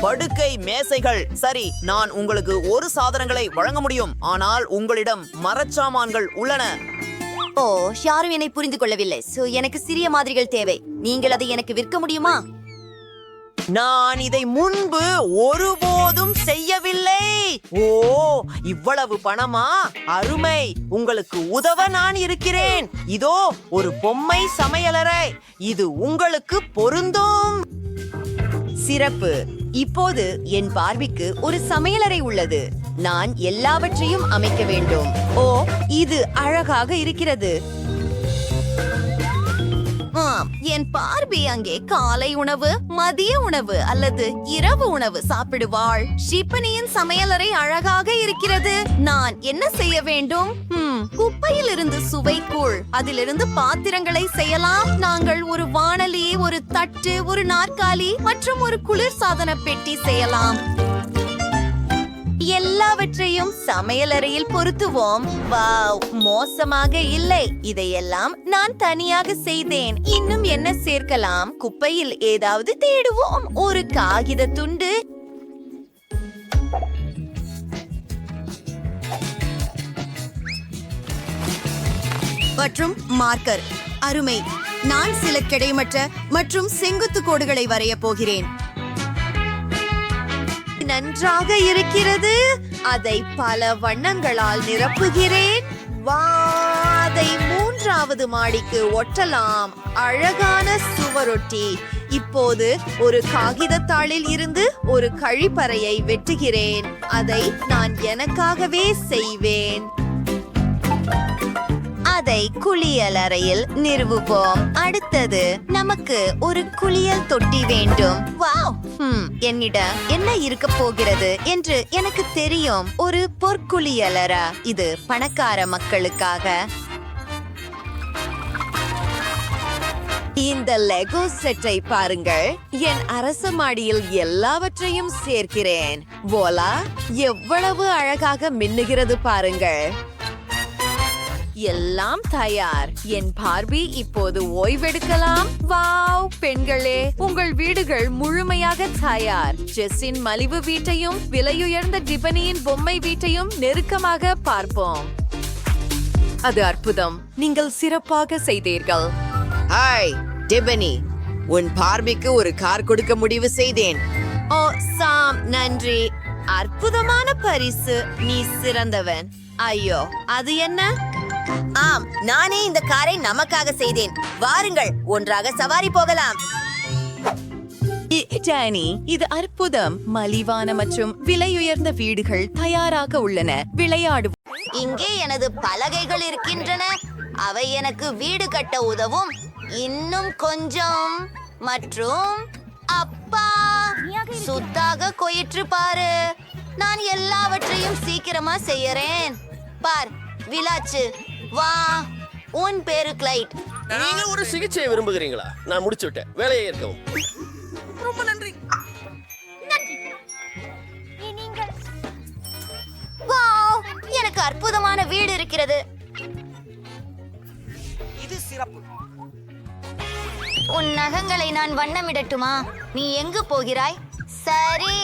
படுக்கை, மேசைகள். சரி, நான் உங்களுக்கு ஒரு சாதனங்களை வழங்க முடியும். ஆனால் உங்களிடம் மரச்சாமான்கள் உள்ளன. ஓ, யாரும் என்னை புரிந்து கொள்ளவில்லை. சோ எனக்கு சிறிய மாதிரிகள் தேவை. நீங்கள் அதை எனக்கு விற்க முடியுமா? நான் இதை முன்பு ஒருபோதும் செய்யவில்லை. ஓ, இவ்வளவு பணமா? அருமை. உங்களுக்கு உதவ நான் இருக்கிறேன். இதோ ஒரு பொம்மை சமையலறை. இது உங்களுக்கு பொருந்தும். சிறப்பு. இப்போது என் பார்வைக்கு ஒரு சமையலறை உள்ளது. நான் எல்லாவற்றையும் அமைக்க வேண்டும். ஓ, இது அழகாக இருக்கிறது. என் பார்பி அங்கே காலை உணவு, மதிய உணவு அல்லது இரவு உணவு சாப்பிடுவாள். ஷிப்பனியின் சமையலறை அழகாக இருக்கிறது. நான் என்ன செய்ய வேண்டும்? குப்பையில் இருந்து சுவைக்கூழ், அதிலிருந்து பாத்திரங்களை செய்யலாம். நாங்கள் ஒரு வாணலி, ஒரு தட்டு, ஒரு நாற்காலி மற்றும் ஒரு குளிர்சாதன பெட்டி செய்யலாம். எல்லாவற்றையும் சமையலறையில் பொருத்துவோம். வாவ், மோசமாக இல்லை. இதையெல்லாம் நான் தனியாக செய்தேன். இன்னும் என்ன சேர்க்கலாம்? குப்பையில் ஏதாவது தேடுவோம். ஒரு காகித துண்டு, மற்றும் மார்க்கர். அருமை. நான் சில கிடைமட்ட மற்றும் செங்குத்து கோடுகளை வரையப் போகிறேன். நன்றாக இருக்கிறது. அதை பல வண்ணங்களால் நிரப்புகிறேன். அதை 3வது மாடிக்கு ஒட்டலாம். அழகான சுவரொட்டி. இப்போது ஒரு காகிதத்தாளில் இருந்து ஒரு கழிப்பறையை வெட்டுகிறேன். அதை நான் எனக்காகவே செய்வேன். அதை குளியல் அறையில் நிறுவுவோம். அடுத்தது நமக்கு ஒரு குளியல் தொட்டி வேண்டும். வாவ், என்னிடம் என்ன இருக்க போகிறது என்று எனக்கு தெரியும். ஒரு பொற்குளியலறை. இது பணக்கார மக்களுக்காக. இந்த லெகோ செட்டை பாருங்கள். என் அரச மாடியில் எல்லாவற்றையும் சேர்க்கிறேன். போலா, எவ்வளவு அழகாக மின்னுகிறது பாருங்கள். எல்லாம் தயார். என் பார்பி இப்போது ஓய்வெடுக்கலாம். வாவ், பெண்களே, உங்கள் வீடுகள் முழுமையாக தயார். ஜெஸ்ஸின் மலிவு வீட்டையும் விலையுயர்ந்த டிபனியின் பொம்மை வீட்டையும் நெருக்கமாக பார்ப்போம். அது அற்புதம். நீங்கள் சிறப்பாக செய்தீர்கள். ஹாய் டிபனி, உன் பார்பிக்கு ஒரு கார் கொடுக்க முடிவு செய்தேன். ஓ சாம், நன்றி. அற்புதமான பரிசு. நீ சிறந்தவன். ஐயோ, அது என்ன? ஆம், நானே இந்த காரை நமக்காக செய்தேன். வாருங்கள், ஒன்றாக சவாரி போகலாம். டானி, இது அற்புதம். மலிவான மற்றும் விலையுயர்ந்த வீடுகள் தயாராக உள்ளன. விளையாடு. இங்கே எனது பலகைகள் இருக்கின்றன. அவை எனக்கு வீடு கட்ட உதவும். இன்னும் கொஞ்சம். மற்றும் அப்பா, சுத்தாக கொயிற்று பாரு. நான் எல்லாவற்றையும் சீக்கிரமா செய்யறேன். பார், விளாச்சு. வா, உன் பேரு கிளைட். நீங்க ஒரு சிகிச்சையை விரும்புகிறீங்களா? நான் முடிச்சு விட்டேன். வேலையை ஏற்கவும். ரொம்ப நன்றி. வாவ், எனக்கு அற்புதமான வீடு இருக்கிறது. இது சிறப்பு. உன் நகங்களை நான் வண்ணமிடட்டுமா? நீ எங்கு போகிறாய்? சரி,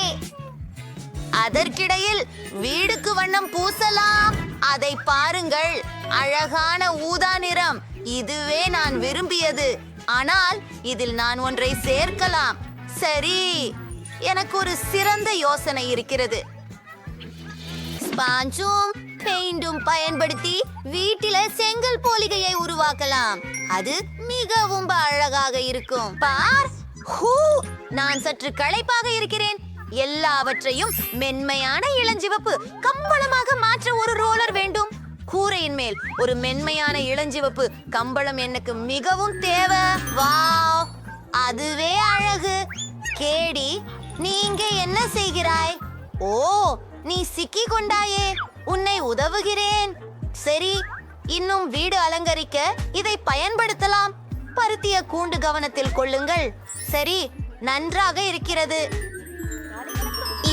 அதற்கிடையில் வீடுக்கு வண்ணம் பூசலாம். அதை பாருங்கள், அழகான ஊதா நிறம். இதுவே நான் விரும்பியது. ஆனால் இதில் நான் ஒன்றை சேர்க்கலாம். சரி, எனக்கு ஒரு சிறந்த யோசனை இருக்கிறது. ஸ்பாஞ்சும் பெயிண்டும் பயன்படுத்தி வீட்டில செங்கல் போலிகையை உருவாக்கலாம். அது மிகவும் அழகாக இருக்கும். பார், ஹூ, நான் சற்று களைப்பாக இருக்கிறேன். எல்லாவற்றையும் மென்மையான இளஞ்சிவப்பு கம்பளமாக மாற்ற ஒரு ரோலர் வேண்டும். கூரையின் மேல் ஒரு மென்மையான இளஞ்சிவப்பு கம்பளம் எனக்கு மிகவும் தேவை. வாவ், அதுவே அழகு. கேடி, நீ இங்கே என்ன செய்கிறாய்? ஓ, நீ சிக்கி கொண்டாயே. உன்னை உதவுகிறேன். சரி, இன்னும் வீடு அலங்கரிக்க இதை பயன்படுத்தலாம். பருத்திய கூண்டு கவனத்தில் கொள்ளுங்கள். சரி, நன்றாக இருக்கிறது.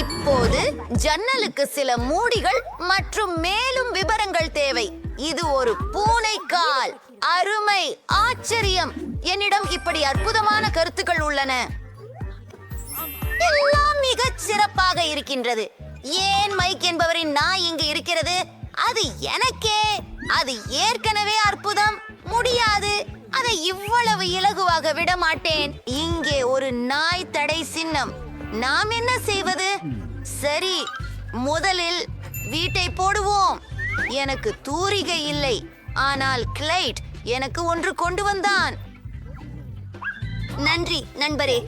இப்போது ஜன்னலுக்கு சில மூடிகள் மற்றும் மேலும் விவரங்கள் தேவை. இது ஒரு பூனைக்கால். அருமை, ஆச்சரியம். என்னிடம் இப்படி அற்புதமான கருத்துக்கள் உள்ளன. எல்லாம் மிகச் சிறப்பாக இருக்கின்றது. ஏன் மைக் என்பவரின் நாய் இங்கு இருக்கிறது? அது எனக்கே. அது ஏற்கனவே அற்புதம். முடியாது, அதை இவ்வளவு இலகுவாக விட மாட்டேன். இங்கே ஒரு நாய் தடை சின்னம். நாம் என்ன செய்வது? சரி, முதலில் வீட்டை போடுவோம். எனக்கு தூரிகை இல்லை, ஆனால் கிளைட் எனக்கு ஒன்று கொண்டு வந்தான். நன்றி நண்பரே.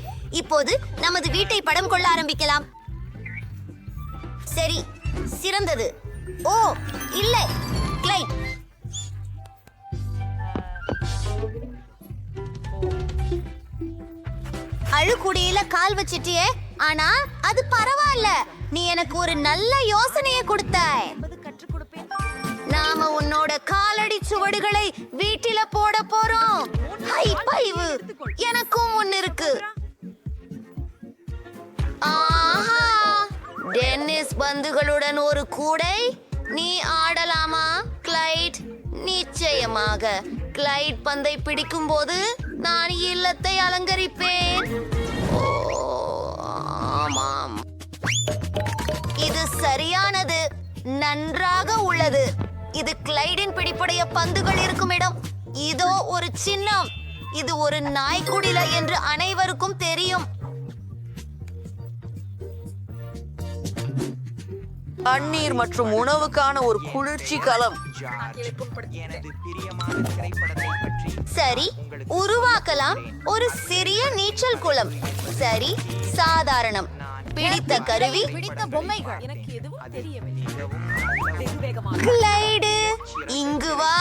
இப்போது நமது வீட்டை படம் கொள்ள ஆரம்பிக்கலாம். சரி, சிறந்தது. ஓ இல்லை, கிளைட். குடியில கால் வச்சிட்டியே, ஆனா அது பரவாயில்ல. நீ எனக்கு ஒரு நல்ல யோசனையை கொடுத்தாய். நாம உன்னோட காலடி சுவடுகளை வீட்டில போட போறோம். ஹை பைவு, எனக்கும் ஒன்னு இருக்கு. ஆஹா, டென்னிஸ் பந்துகளுடன் ஒரு கூடை. நீ ஆடலாமா கிளைட்? நிச்சயமாக. கிளைட் பந்தை பிடிக்கும் போது நான் இல்லத்தை அலங்கரிப்பேன். ஓ, ஆமாம், இது சரியானது. நன்றாக உள்ளது. இது கிளைடின் பிடிப்படைய பந்துகள் இருக்கும் இடம். இதோ ஒரு சின்னம். இது ஒரு நாய்க்குடில என்று அனைவருக்கும் தெரியும். தண்ணீர் மற்றும் உணவுக்கான ஒரு குளிர்ச்சி களம். சரி, உருவாக்கலாம் ஒரு சிறிய நீச்சல் குளம். சரி, சாதாரணம். பிடித்த கருவி, பிடித்த பொம்மைகள். கிளைடு, இங்கு வா.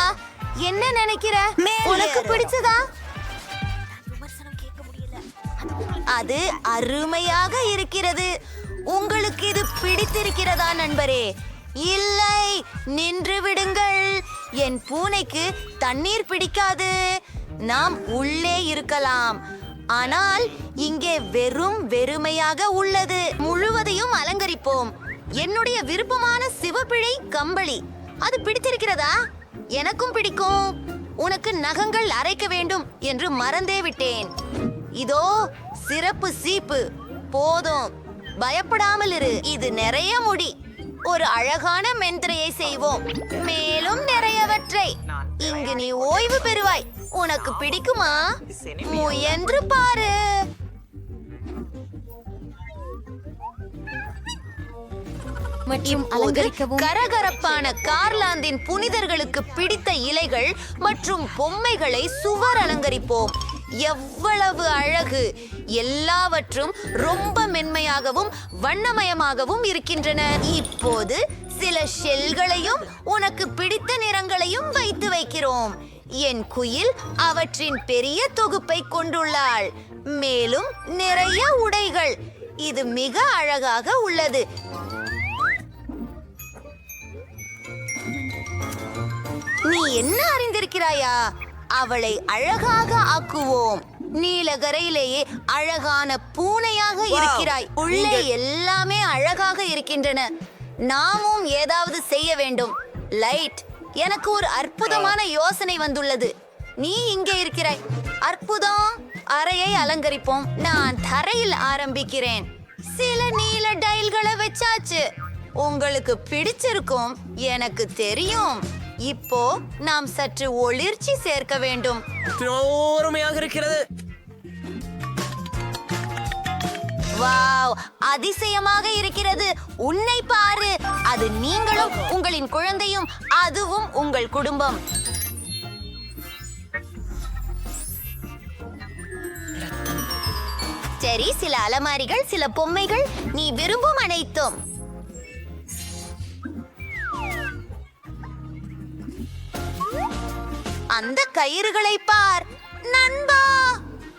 என்ன நினைக்கிற? உனக்கு பிடிச்சதா? அது அருமையாக இருக்கிறது. உங்களுக்கு இது பிடித்திருக்கிறதா நண்பரே? இல்லை, நின்று விடுங்கள். என் பூனைக்கு தண்ணீர் பிடிக்காது. நாம் உள்ளே இருக்கலாம். ஆனால் இங்கே வெறுமையாக உள்ளது. முழுவதையும் அலங்கரிப்போம். என்னுடைய விருப்பமான சிவப்பிழை கம்பளி. அது பிடித்திருக்கிறதா? எனக்கும் பிடிக்கும். உனக்கு நகங்கள் அரைக்க வேண்டும் என்று மறந்தே விட்டேன். இதோ சிறப்பு சீப்பு. போதும், பயப்படாமல் இரு. இது நிறைய முடி. ஒரு அழகான மென்திரையை செய்வோம். மேலும் நிறையவற்றை. இங்கு நீ ஓய்வு பெறுவாய். உனக்கு பிடிக்குமா? முயன்று பாரு. கரகரப்பான கார்லாந்தின் புனிதர்களுக்கு பிடித்த இலைகள் மற்றும் பொம்மைகளை சுவர் அலங்கரிப்போம். எவ்வளவு அழகு! எல்லாவற்றும் ரொம்ப மென்மையாகவும் வண்ணமயமாகவும் இருக்கின்றன. இப்போது சில ஷெல்களையும் உனக்கு பிடித்த நிறங்களையும் வைத்து வைக்கிறோம். என் குயில் அவற்றின் பெரிய தொகுப்பை கொண்டுள்ளாள். மேலும் நிறைய உடைகள். இது மிக அழகாக உள்ளது. நீ என்ன அறிந்திருக்கிறாயா? அவளை அழகாக ஆக்குவோம். நீலகரையிலேயே அழகான பூனையாக இருக்கிறாய். உள்ளே எல்லாமே அழகாக இருக்கின்றன. நாமும் ஏதாவது செய்ய வேண்டும். லைட், எனக்கு ஒரு அற்புதமான யோசனை வந்துள்ளது. நீ இங்கே இருக்கிறாய். அற்புதம். அறையை அலங்கரிப்போம். நான் தரையில் ஆரம்பிக்கிறேன். சில நீல டைல்களை வச்சாச்சு. உங்களுக்கு பிடிச்சிருக்கும், எனக்கு தெரியும். இப்போ நாம் சற்று ஒளிர்ச்சி சேர்க்க வேண்டும். அருமையாக இருக்கிறது. வாவ், அதிசயமாக இருக்கிறது. உன்னை பாரு. அது நீங்களும் உங்களின் குழந்தையும், அதுவும் உங்கள் குடும்பம். சரி, சில அலமாரிகள், சில பொம்மைகள், நீ விரும்பும் அனைத்தும். அந்த கயிறுகளை பார் நண்பா.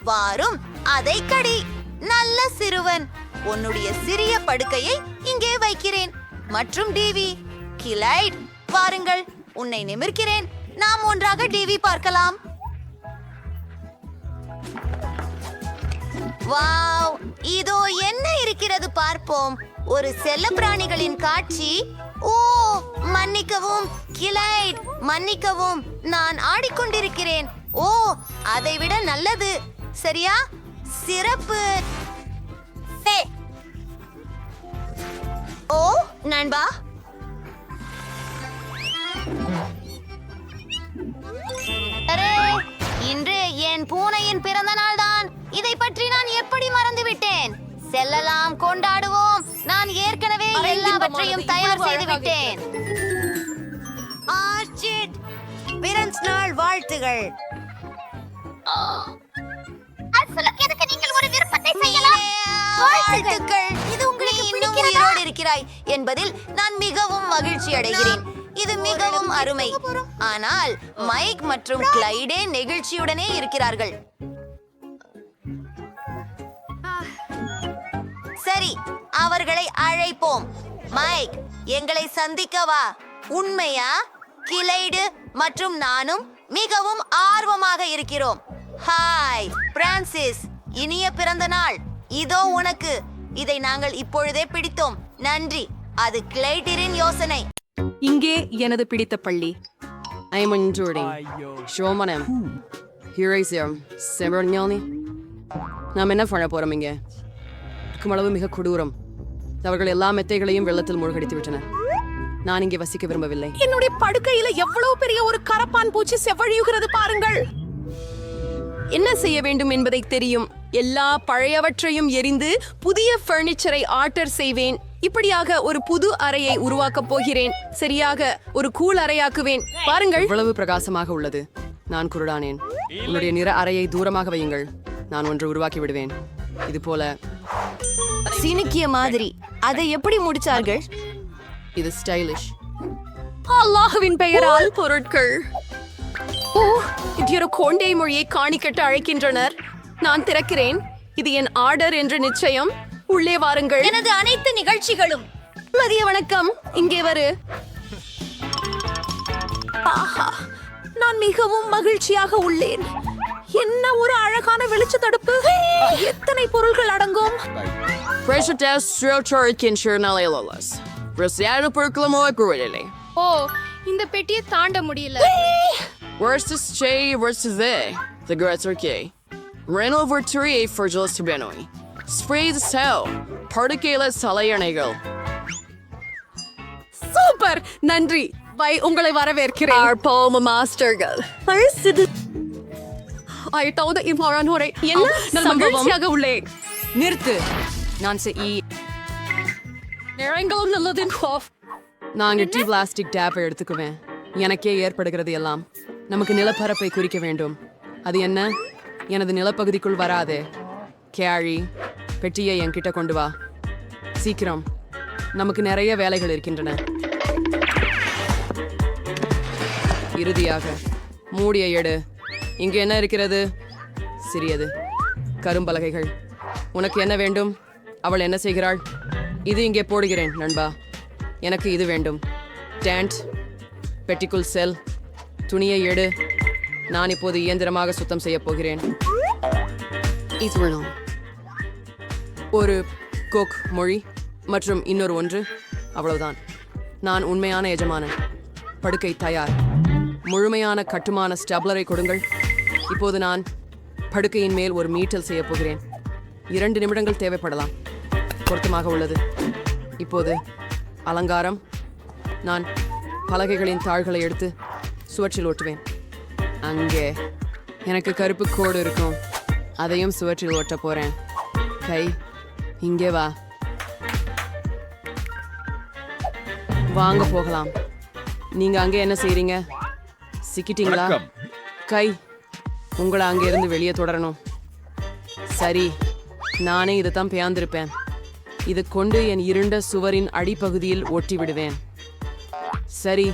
வாரும், அதை கடி. நல்ல சிறுவன். உன்னுடைய சிறிய படுக்கையை இங்கே வைக்கிறேன். மற்றும் டிவி. கிளைட், வாருங்கள். உன்னை நிமிர்க்கிறேன். நாம் ஒன்றாக டிவி பார்க்கலாம். வாவ், இதோ என்ன இருக்கிறது பார்ப்போம். ஒரு செல்லப்பிராணிகளின் காட்சி. ஓ, மன்னிக்கவும் கிளைட், மன்னிக்கவும். நான் ஆடிக்கொண்டிருக்கிறேன். ஓ, அதைவிட நல்லது. சரியா? சிறப்பு. ஓ நண்பா, அரே, இன்று என் பூனையின் பிறந்த நாள் தான். இதை பற்றி நான் எப்படி மறந்துவிட்டேன்? செல்லலாம், கொண்டாடுவோம். நான் ஏற்கனவே எல்லாவற்றையும் தயார் செய்து விட்டேன். ஆர்ச்சிட், பிறந்த நாள் வாழ்த்துகள். வாழ்த்துக்கள். இது உங்களுக்கு இன்னும் உயிரோடு இருக்கிறாய் என்பதில் நான் மிகவும் மகிழ்ச்சி அடைகிறேன். இது மிகவும் அருமை. ஆனால் மைக் மற்றும் கிளைடே நெகிழ்ச்சியுடனே இருக்கிறார்கள். சரி, அவர்களை அழைப்போம். மைக், எங்களை சந்திக்க வா. உண்மையா? கிளைடு மற்றும் நானும் மிகவும் ஆர்வமாக இருக்கிறோம். ஹாய் பிரான்சிஸ், இனிய பிறந்த நாள். இதோ உனக்கு. இதை நாங்கள் இப்பொழுதே பிடித்தோம். நன்றி. அது கிளைடிரின் யோசனை. இங்கே எனது பிடித்த பள்ளி. I'm enjoying. ஷோமனம். Here I am. செவர்ஞானி. நாம் என்ன பண்ண போறோம் இங்கே? அளவு மிக கொடூரம். அவர்கள் எல்லா மெத்தைகளையும் வெள்ளத்தில் மூழ்கடித்து விட்டனர். நான் இங்கே வசிக்க விரும்பவில்லை. என்னுடைய படுக்கையில எவ்வளவு பெரிய ஒரு கரப்பான் பூச்சி செவ்வழியுகிறது பாருங்கள். என்ன செய்ய வேண்டும் என்பதை தெரியும். எல்லா பழையவற்றையும் எரிந்து புதிய பர்னிச்சரை ஆர்டர் செய்வேன். இப்படியாக ஒரு புது அறையை உருவாக்கப் போகிறேன். சரியாக ஒரு கூல் அறையாக்குவேன். பாருங்கள், இவ்வளவு பிரகாசமாக உள்ளது. நான் குருடானேன். உன்னுடைய நிற அறையை தூரமாக வையுங்கள். நான் ஒன்று உருவாக்கி விடுவேன். இது போல சினுக்கிய மாதிரி. அதை எப்படி முடிச்சார்கள்? இது ஸ்டைலிஷ். அல்லாஹ்வின் பெயரால் பொருட்கள். ஓ, இது ஒரு கோண்டை மொழியை காணிக்கட்டு அழைக்கின்றனர். நான் திறக்கிறேன். இது என் ஆர்டர் என்று நிச்சயம். உள்ளே வாருங்கள். எனது அனைத்து நிகழ்ச்சிகளும். மதிய வணக்கம். இங்கே வரு. ஆஹா, நான் மிகவும் மகிழ்ச்சியாக உள்ளேன். என்ன ஒரு அழகான வெளிச்ச தடுப்பு. எத்தனை பொருள்கள் அடங்கும். ஓ, இந்த பெட்டியை தாண்ட முடியல. சூப்பர், நன்றி. பை, உங்களை வரவேற்கிறேன். மாஸ்டர்கள் என்ன மகிழ்ச்சியாக உள்ளேன். நிறுத்து. நான் நாங்க டீ பிளாஸ்டிக் டேப்பை எடுத்துக்குவேன். எனக்கே ஏற்படுகிறது எல்லாம். நமக்கு நிலப்பரப்பை குறிக்க வேண்டும். அது என்ன? எனது நிலப்பகுதிக்குள் வராதே. கேரி, பெட்டியை என்கிட்ட கொண்டு வா சீக்கிரம். நமக்கு நிறைய வேலைகள் இருக்கின்றன. இறுதியாக மூடியை எடு. இங்கு என்ன இருக்கிறது? சிறியது கரும்பலகைகள். உனக்கு என்ன வேண்டும்? அவள் என்ன செய்கிறாள்? இது இங்கே போடுகிறேன் நண்பா. எனக்கு இது வேண்டும். டேண்ட், பெட்டிக்குள் செல். துணியை எடு. நான் இப்போது இயந்திரமாக சுத்தம் செய்ய போகிறேன். ஒரு கோக் மொழி மற்றும் இன்னொரு ஒன்று. அவ்வளவுதான். நான் உண்மையான எஜமானன். படுக்கை தயார். முழுமையான கட்டுமான ஸ்டப்லரை கொடுங்கள். இப்போது நான் படுக்கையின் மேல் ஒரு மீட்டல் செய்ய போகிறேன். 2 நிமிடங்கள் தேவைப்படலாம். பொருத்தமாக உள்ளது. இப்போது அலங்காரம். நான் பலகைகளின் தாள்களை எடுத்து சுவற்றில் ஒட்டுவேன். அங்கே எனக்கு கருப்பு கோடு இருக்கும். அதையும் சுவற்றில் ஒட்ட போறேன். கை, இங்கே வா. வாங்க போகலாம். நீங்க அங்கே என்ன செய்றீங்க? சிக்கிட்டீங்களா? கை, உங்களை அங்கிருந்து வெளியே தொடரணும். சரி, நானே இதைத்தான் பேர்ந்திருப்பேன். இது கொண்டு என் இருண்ட சுவரின் அடிப்பகுதியில் ஒட்டி விடுவேன். சரி,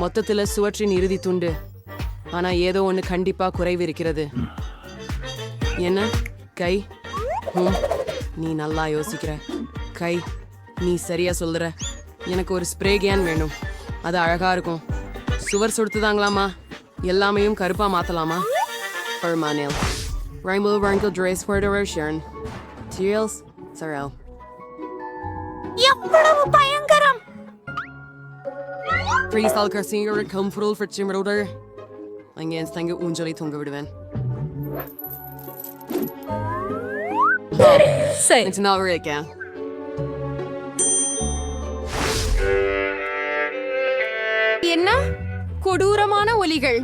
மொத்தத்தில் சுவற்றின் இறுதி துண்டு. ஆனா ஏதோ ஒன்று கண்டிப்பா குறைவு இருக்கிறது. என்ன? கை, நீ நல்லா யோசிக்கிற. கை, நீ சரியா சொல்லுற. எனக்கு ஒரு ஸ்ப்ரே கேன் வேணும். அது அழகா இருக்கும். சுவர் சுடுத்துதாங்களாமா? எல்லாமையும் கருப்பா மாத்தலாமா? Permanel. Rainbow Wrinkle Dress for the Russian. Teals, Sorrel. எவ்வளவு பயங்கரம். Please I'll go sing your comfortable for Chimroder. அங்கே தங்க ஊஞ்சலை தொங்க விடுவேன். சரி, நான் இருக்கேன். என்ன கொடூரமான ஒலிகள்.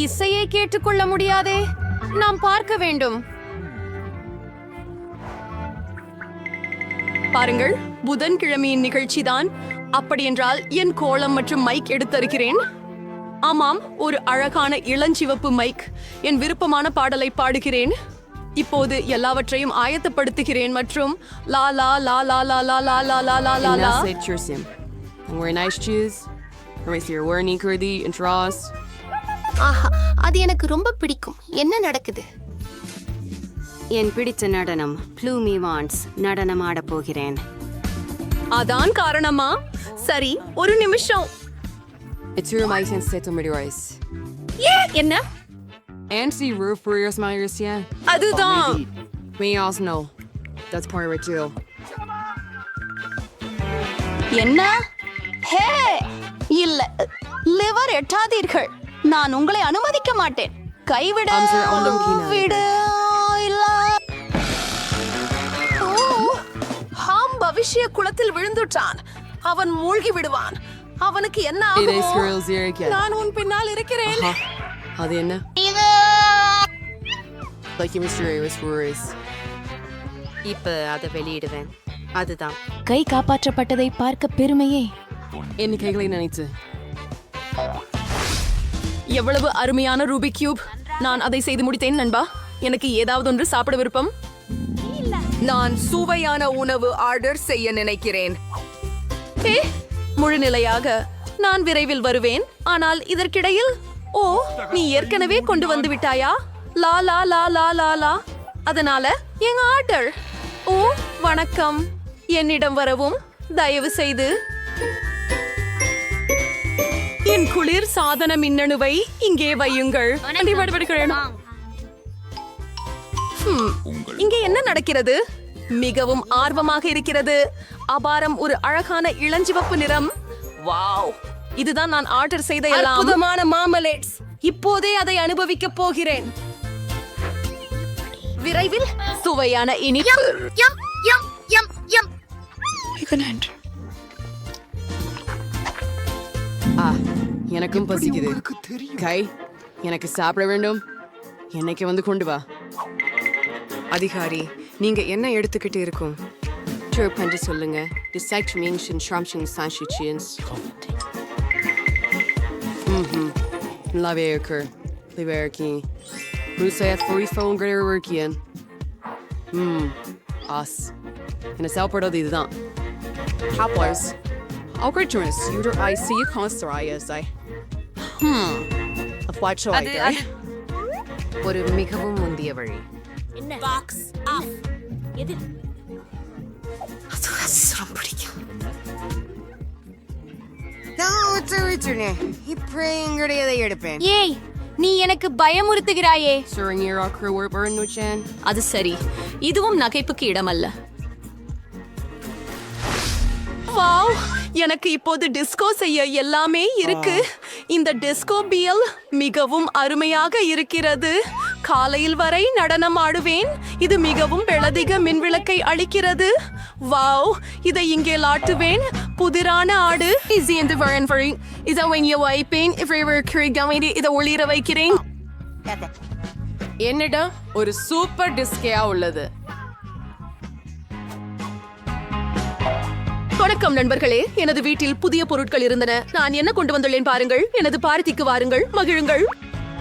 இசையை கேட்டுக்கொள்ள முடியாதே. நாம் பார்க்க வேண்டும். பாருங்கள், புதன்கிழமையின் நிகழ்ச்சிதான். அப்படியென்றால் என் கோலம் மற்றும் மைக் எடுத்திருக்கிறேன். ஆமாம், ஒரு அழகான இளஞ்சிவப்பு மைக். என் விருப்பமான பாடலை பாடுகிறேன். இப்போது எல்லாவற்றையும் ஆயத்தப்படுத்துகிறேன் மற்றும் லா லா லா லா லா லா லா லா லா லா லா லா. ஆஹா, அது எனக்கு ரொம்ப பிடிக்கும். என்ன நடக்குது? என் பிடித்த நடனம் ப்ளூமி வான்ஸ் நடனம் ஆடப் போகிறேன். அதான் காரணமா? சரி, ஒரு நிமிஷம். என்ன? அதுதான். என்ன? ஹே, இல்ல, லிவர் எட்டாதீர்கள். நான் உங்களை அனுமதிக்க மாட்டேன். கைவிட விடு. இல்ல. ஓ, ஹாம் பவிஷ்ய குளத்தில் விழுந்துட்டான். அவன் மூழ்கி விடுவான். அவனுக்கு என்ன ஆகும்? நான் உன் பின்னால் இருக்கிறேன். அது என்ன? இப்ப அதை வெளியிடுவேன். அதுதான் கை காப்பாற்றப்பட்டதை பார்க்க பெருமையே. என் கைகளை நினைத்து எவ்வளவு அருமையான ரூபி கியூப். நான் அதை செய்து முடித்தேன் நண்பா. எனக்கு ஏதாவது ஒன்று சாப்பிட விருப்பம். நான் சுவையான உணவு ஆர்டர் செய்ய நினைக்கிறேன். முழு நிலையாக நான் விரைவில் வருவேன். ஆனால் இதற்கிடையில், ஓ, நீ ஏற்கனவே கொண்டு வந்து விட்டாயா? லா லா லா லா லா லா. அதனால என் ஆர்டர். ஓ, வணக்கம். என்னிடம் வரவும் தயவு செய்து. என் குளிர் சாதன மின்னணுவை இங்கே வையுங்கள். இங்கே என்ன நடக்கிறது? மிகவும் ஆர்வமாக இருக்கிறது. அபாரம், ஒரு அழகான இளஞ்சிவப்பு நிறம். வாவ், இதுதான் நான் ஆர்டர் செய்த அற்புதமான மாமலேட்ஸ். இப்போதே அதை அனுபவிக்க போகிறேன். விரைவில் சுவையான இனிப்பு. எனக்கும் பசிக்குது. கை, எனக்கு சாப்பிட வேண்டும். என்னைக்கு வந்து கொண்டு வா. அதிகாரி, நீங்க என்ன எடுத்துக்கிட்டு இருக்கும்? பண்ணி சொல்லுங்க. நல்லாவே இருக்கு. என்ன சாப்பிடுறது இதுதான். ஒரு மிகவும் முந்திய வழி. எடுப்பேன். ஏய், நீ எனக்கு பயமுறுத்துகிறாயே. அது சரி, இதுவும் நகைப்புக்கு இடமல்ல. வாவ், எனக்கு இப்போது டிஸ்கோ செய்ய எல்லாமே இருக்கு. இந்த டிஸ்கோ பியல் மிகவும் அருமையாக இருக்கிறது. காலையில் வரை நடனம் ஆடுவேன். இது மிகவும் பெளதிக மின்விளக்கை அளிக்கிறது. வாவ், இதை இங்கே லாட்டுவேன். புதிரான ஆடு. இதை ஒளிர வைக்கிறேன். என்னிடம் ஒரு சூப்பர் டிஸ்கேயா உள்ளது. வணக்கம் நண்பர்களே, எனது வீட்டில் புதிய பொருட்கள் இருந்தன. நான் என்ன கொண்டு வந்துள்ளேன் பாருங்கள். எனது பார்ட்டிக்கு வாருங்கள், மகிழுங்கள்.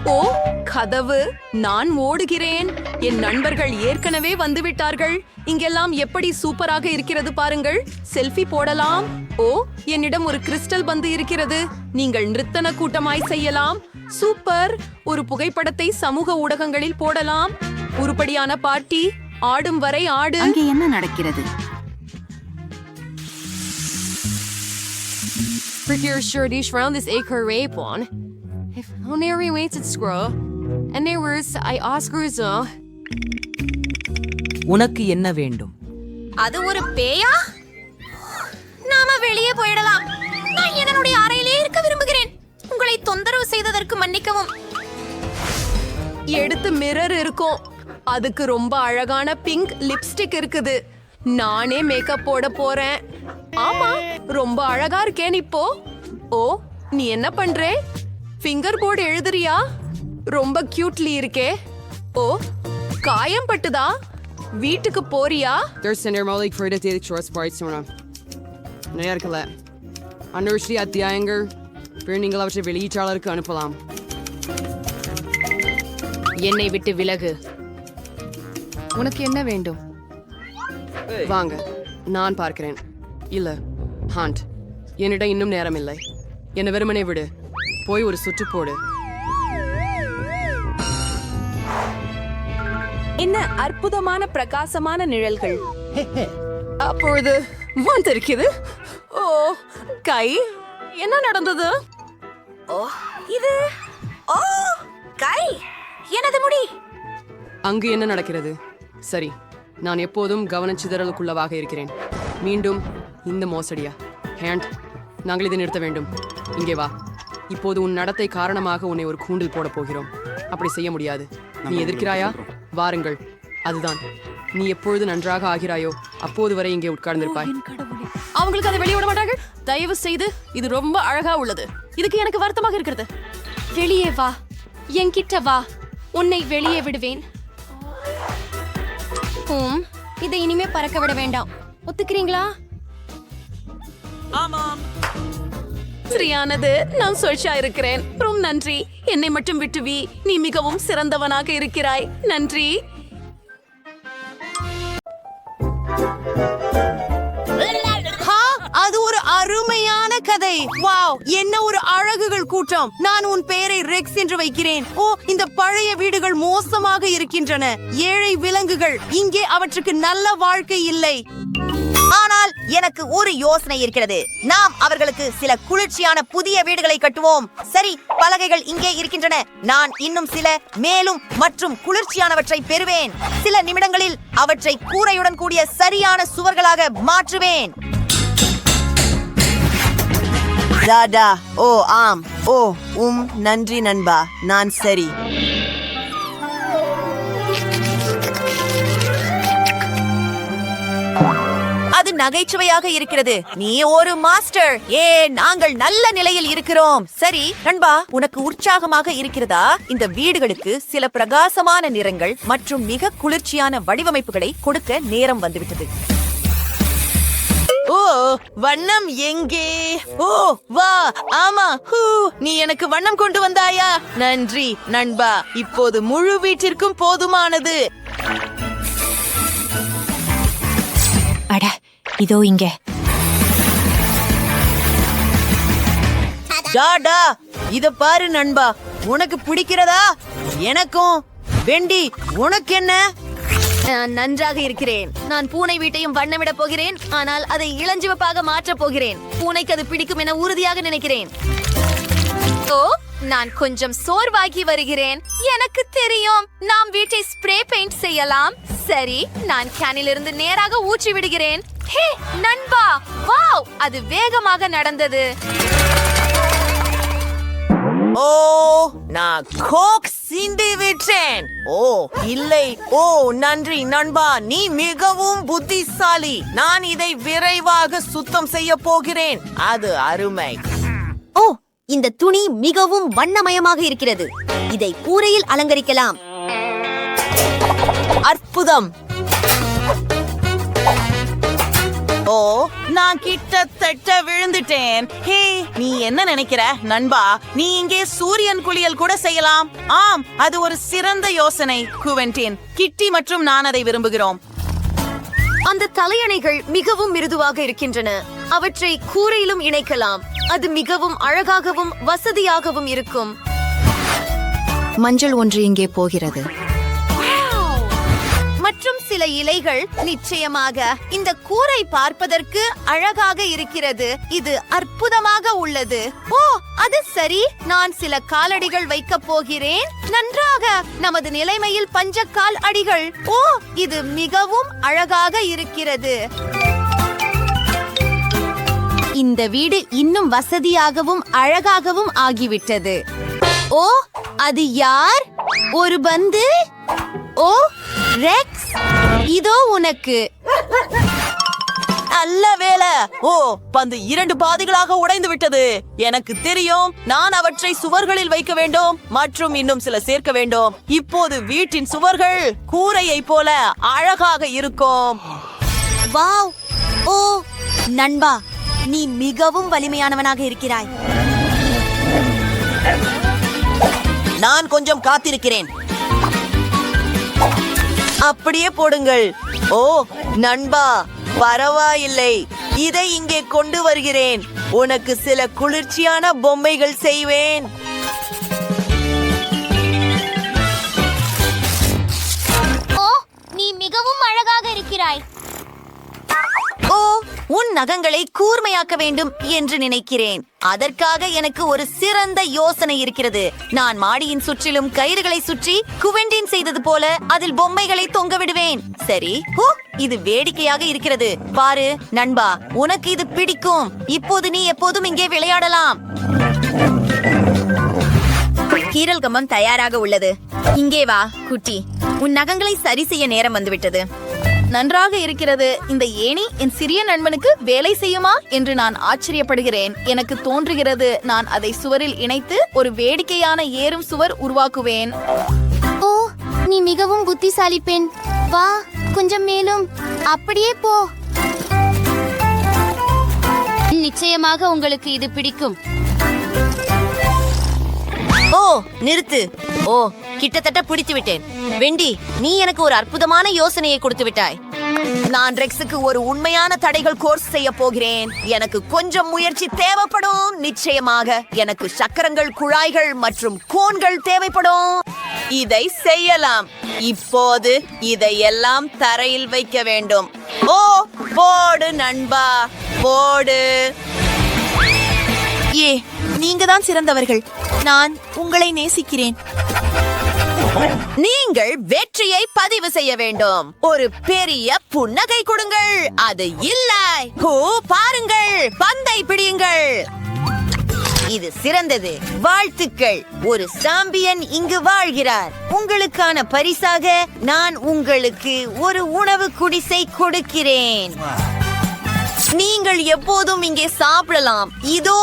ஓ, கதவு. நான் ஓடுகிறேன். என் நண்பர்கள் ஏற்கனவே வந்துவிட்டார்கள். இங்கெல்லாம் எப்படி சூப்பராக இருக்கிறது பாருங்கள். செல்ஃபி போடலாம். ஓ, என்னிடம் ஒரு கிறிஸ்டல் பந்து இருக்கிறது. நீங்கள் நிறுத்தன கூட்டமாய் செய்யலாம். சூப்பர். ஒரு புகைப்படத்தை சமூக ஊடகங்களில் போடலாம். உருப்படியான பார்ட்டி. ஆடும் வரை ஆடு. அங்கே என்ன நடக்கிறது? Prettier sure dish round this acre rape one. If only waits at scroll. And there was I Oscars. உனக்கு என்ன வேண்டும்? அது ஒரு பேயா? நாம வெளியே போயிடலாம். நான் என்னுடைய அறையிலே இருக்க விரும்புகிறேன். உங்களை தொந்தரவு செய்ததற்கு மன்னிக்கவும். எடுத்து மிரர் இருக்கும். அதுக்கு ரொம்ப அழகான பிங்க் லிப்ஸ்டிக் இருக்குது. நானே மேக்கப் போட போறேன். ஆமா, ரொம்ப அழகா இருக்கேன் இப்போ. ஓ, நீ என்ன பண்றே? ஃபிங்கர் போர்டு எழுதுறியா? ரொம்ப கியூட்லி இருக்கே. ஓ, காயம் பட்டுதா? வீட்டுக்கு போறியா? அத்தியாயங்கள் நீங்கள் அவற்றை வெளியீட்டாளருக்கு அனுப்பலாம். என்னை விட்டு விலகு. உனக்கு என்ன வேண்டும்? வாங்க, நான் பார்க்கிறேன். இல்ல, ஹாண்ட், என்னிடம் இன்னும் நேரம் இல்லை. என்ன வெறுமனே விடு. போய் ஒரு சுற்று போடு. என்ன அற்புதமான பிரகாசமான நிழல்கள். அப்பொழுது வந்திருக்குது. ஓ கை, என்ன நடந்தது? இது ஓ கை, எனது முடி. அங்கு என்ன நடக்கிறது? சரி, நான் எப்போதும் கவனச்சிதறலுக்குள்ளவாக இருக்கிறேன். மீண்டும் இந்த மோசடியா? ஹேண்ட், நாங்கள் இதை நிறுத்த வேண்டும். இங்கே வா. இப்போது உன் நடத்தை காரணமாக உன்னை ஒரு கூண்டில் போட போகிறோம். அப்படி செய்ய முடியாது. நீ எதிர்க்கிறாயா? வாருங்கள். அதுதான், நீ எப்பொழுது நன்றாக ஆகிறாயோ அப்போது வரை இங்கே உட்கார்ந்திருப்பாய். அவங்களுக்கு அதை வெளியே விட மாட்டார்கள். தயவு செய்து, இது ரொம்ப அழகா உள்ளது. இதுக்கு எனக்கு வருத்தமாக இருக்கிறது. வெளியே வா, என்கிட்ட வா, உன்னை வெளியே விடுவேன். இதை இனிமே பறக்க விட வேண்டாம். ஒத்துக்கிறீங்களா? ஆமாம். சரியானது. நான் சொல்ஷா இருக்கிறேன். ரொம்ப நன்றி. என்னை மட்டும் விட்டுவி. நீ மிகவும் சிறந்தவனாக இருக்கிறாய். நன்றி. அது ஒரு அருமையான கதை. வாவ், என்ன ஒரு அழகுகள் கூட்டம். நான் உன் பெயரை ரெக்ஸ் என்று வைக்கிறேன். ஓ, இந்த பழைய வீடுகள் மோசமாக இருக்கின்றன. ஏழை விலங்குகள், இங்கே அவற்றுக்கு நல்ல வாழ்க்கை இல்லை. ஆனால் எனக்கு ஒரு யோசனை இருக்கிறது. நாம் அவர்களுக்கு சில குளிர்ச்சியான புதிய வீடுகளை கட்டுவோம். சரி, பலகைகள் இங்கே இருக்கின்றன. நான் இன்னும் சில மேலும் மற்றும் குளிர்ச்சியானவற்றை பெறுவேன். சில நிமிடங்களில் அவற்றை கூரையுடன் கூடிய சரியான சுவர்களாக மாற்றுவேன். டாடா. ஓ ஆம். ஓ நன்றி நண்பா. நான் சரி. அது நகைச்சுவையாக இருக்கிறது. நீ ஒரு மாஸ்டர். நாங்கள் நல்ல நிலையில் இருக்கிறோம். சரி நண்பா, உனக்கு உற்சாகமாக இருக்கிறதா? இந்த வீடுகளுக்கு சில பிரகாசமான நிறங்கள் மற்றும் மிக குளிர்ச்சியான வடிவமைப்புகளை கொடுக்க நேரம் வந்துவிட்டது. ஓ, வண்ணம் எங்கே? ஓ வா. ஆமா, நீ எனக்கு வண்ணம் கொண்டு வந்தாயா? நன்றி நண்பா. இப்போது முழு வீட்டிற்கும் போதுமானது. அட, இதோ இங்கே. டாடா, இத பாரு நண்பா. உனக்கு பிடிக்கிறதா? எனக்கும். வெண்டி, உனக்கு என்ன? நான் நன்றாக இருக்கிறேன். நான் பூனை வீட்டையும் வண்ணமிட போகிறேன். ஆனால் அதை இளஞ்சிவப்பாக மாற்றப் போகிறேன். பூனைக்கு அது பிடிக்கும் என உறுதியாக நினைக்கிறேன். ஓ, நான் கொஞ்சம் சோர்வாகி வருகிறேன். எனக்கு தெரியும், நாம் வீட்டை ஸ்ப்ரே பெயிண்ட் செய்யலாம். சரி, நான் கேனிலிருந்து நேராக ஊற்றி விடுகிறேன். ஹே நண்பா, வாவ், அது வேகமாக நடந்தது. ஓ, நான் கோக் சிந்தி விட்டேன். ஓ இல்லை. ஓ நன்றி நண்பா, நீ மிகவும் புத்திசாலி. நான் இதை விரைவாக சுத்தம் செய்ய போகிறேன். அது அருமை. ஓ, இந்த துணி மிகவும் வண்ணமயமாக இருக்கிறது. இதை கூரையில் அலங்கரிக்கலாம். அற்புதம். ஓ, நான் கிட்டத்தட்ட விழுந்துட்டேன். ஹே, நீ என்ன நினைக்கிற நண்பா? நீ இங்கே சூரியன் குளியல் கூட செய்யலாம். ஆம், அது ஒரு சிறந்த யோசனை. குவென்டின், கிட்டி மற்றும் நான் அதை விரும்புகிறோம். அந்த தலையணைகள் மிகவும் மிருதுவாக இருக்கின்றன. அவற்றை கூரையிலும் இணைக்கலாம். அது மிகவும் அழகாகவும் வசதியாகவும் இருக்கும். மஞ்சள் ஒன்று இங்கே போகிறது. மற்றும் சில இலைகள். நிச்சயமாக இந்த கூரை பார்ப்பதற்கு அழகாக இருக்கிறது. இது அற்புதமாக உள்ளது. ஓ, அது சரி. நான் சில காலடிகள் வைக்க போகிறேன். நன்றாக. நமது நிலைமையில் பஞ்சக்கால் அடிகள். ஓ, இது மிகவும் அழகாக இருக்கிறது. இந்த வீடு இன்னும் வசதியாகவும் அழகாகவும் ஆகிவிட்டது. ஓ, அது யார்? ஒரு பந்து. ஓ ரெக்ஸ், இதோ உனக்கு. நல்ல வேலை. ஓ, பந்து 2 பாதிகளாக உடைந்து விட்டது. எனக்கு தெரியும், நான் அவற்றை சுவர்களில் வைக்க வேண்டும் மற்றும் இன்னும் சில சேர்க்க வேண்டும். இப்போது வீட்டின் சுவர்கள் கூரையை போல அழகாக இருக்கும். வாவ். ஓ நண்பா, நீ மிகவும் வலிமையானவனாக இருக்கிறாய். நான் கொஞ்சம் காத்திருக்கிறேன். அப்படியே போடுங்கள். ஓ நண்பா, பரவாயில்லை. இதை இங்கே கொண்டு வருகிறேன். உனக்கு சில குளிர்ச்சியான பொம்மைகள் செய்வேன். ஓ, செய்கிறாய்? ஓ, உன் நகங்களை கூர்மையாக்க வேண்டும் என்று நினைக்கிறேன். அதற்காக எனக்கு ஒரு சிறந்த யோசனை இருக்கிறது. நான் மாடியின் சுற்றிலும் கயிறுகளை சுற்றி குவெண்டின் செய்தது போல அதில் பொம்மைகளை தொங்க விடுவேன். சரி, ஓ, இது வேடிக்கையாக இருக்கிறது. பாரு நண்பா, உனக்கு இது பிடிக்கும். இப்போது நீ எப்போதும் இங்கே விளையாடலாம். கீரல் கம்பம் தயாராக உள்ளது. இங்கே வா குட்டி, உன் நகங்களை சரி செய்ய நேரம் வந்துவிட்டது. நன்றாக இருக்கிறது. இந்த ஏணி என் சிறிய நண்பனுக்கு வேலை செய்யுமா என்று நான் ஆச்சரியப்படுகிறேன். எனக்கு தோன்றுகிறது நான் அதை சுவரில் இணைத்து ஒரு வேடிக்கையான ஏறும் சுவர் உருவாக்குவேன். ஓ, நீ மிகவும் புத்திசாலி பெண். வா, கொஞ்சம் மேலும். அப்படியே போ. நிச்சயமாக உங்களுக்கு இது பிடிக்கும். ஓ, நிறுத்து. ஓ, கிட்டத்தட்ட பிடித்து விட்டேன். வெண்டி, நீ எனக்கு ஒரு அற்புதமான யோசனையை கொடுத்து விட்டாய். நான் ரெக்ஸுக்கு ஒரு உண்மையான தடைகள் கோர்ஸ் செய்ய போகிறேன். எனக்கு கொஞ்சம் முயற்சி தேவைப்படும். நிச்சயமாக எனக்கு சக்கரங்கள், குழாய்கள் மற்றும் கோன்கள் தேவைப்படும். இதை செய்யலாம். இப்போது இதையெல்லாம் தரையில் வைக்க வேண்டும். ஓ, போடு நண்பா, போடு. ஏ, நீங்க தான் சிறந்தவர்கள். நான் உங்களை நேசிக்கிறேன். நீங்கள் வெற்றியை பதிவு செய்ய வேண்டும். ஒரு பெரிய புன்னகை கொடுங்கள். அது இல்லை. ஓ, பாருங்கள், பந்தை பிடியுங்கள். இது சிறந்தது. வாழ்த்துக்கள். ஒரு சாம்பியன் இங்கு வாழ்கிறார். உங்களுக்கான பரிசாக நான் உங்களுக்கு ஒரு உணவு குடிசை கொடுக்கிறேன். நீங்கள் எப்போதும் இங்கே சாப்பிடலாம். இதோ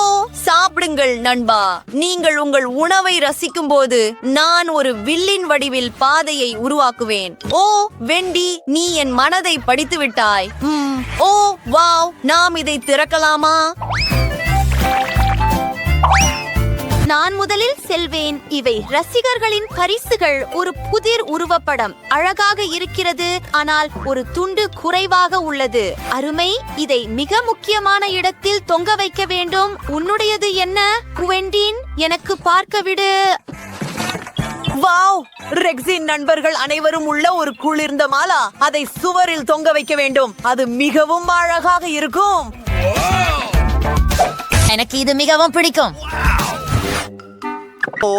சாப்பிடுங்கள் நண்பா. நீங்கள் உங்கள் உணவை ரசிக்கும் போது நான் ஒரு வில்லின் வடிவில் பாதையை உருவாக்குவேன். ஓ வெண்டி, நீ என் மனதை படித்து விட்டாய். ஓ வாவ், நாம் இதை திறக்கலாமா? நான் முதலில் செல்வேன். இவை ரசிகர்களின் பரிசுகள். ஒரு புதிர் உருவப்படம் அழகாக இருக்கிறது, ஆனால் ஒரு துண்டு குறைவாக உள்ளது. அருமை. இதை மிக முக்கியமான இடத்தில் தொங்க வைக்க வேண்டும். உன்னுடையது என்ன குவெண்டின்? எனக்கு பார்க்க விடு. வாவ், ரெக்ஸின் நண்பர்கள் அனைவரும் உள்ள ஒரு குளிர்ந்த மாலா. அதை சுவரில் தொங்க வைக்க வேண்டும். அது மிகவும் அழகாக இருக்கும். எனக்கு இது மிகவும் பிடிக்கும். ஓ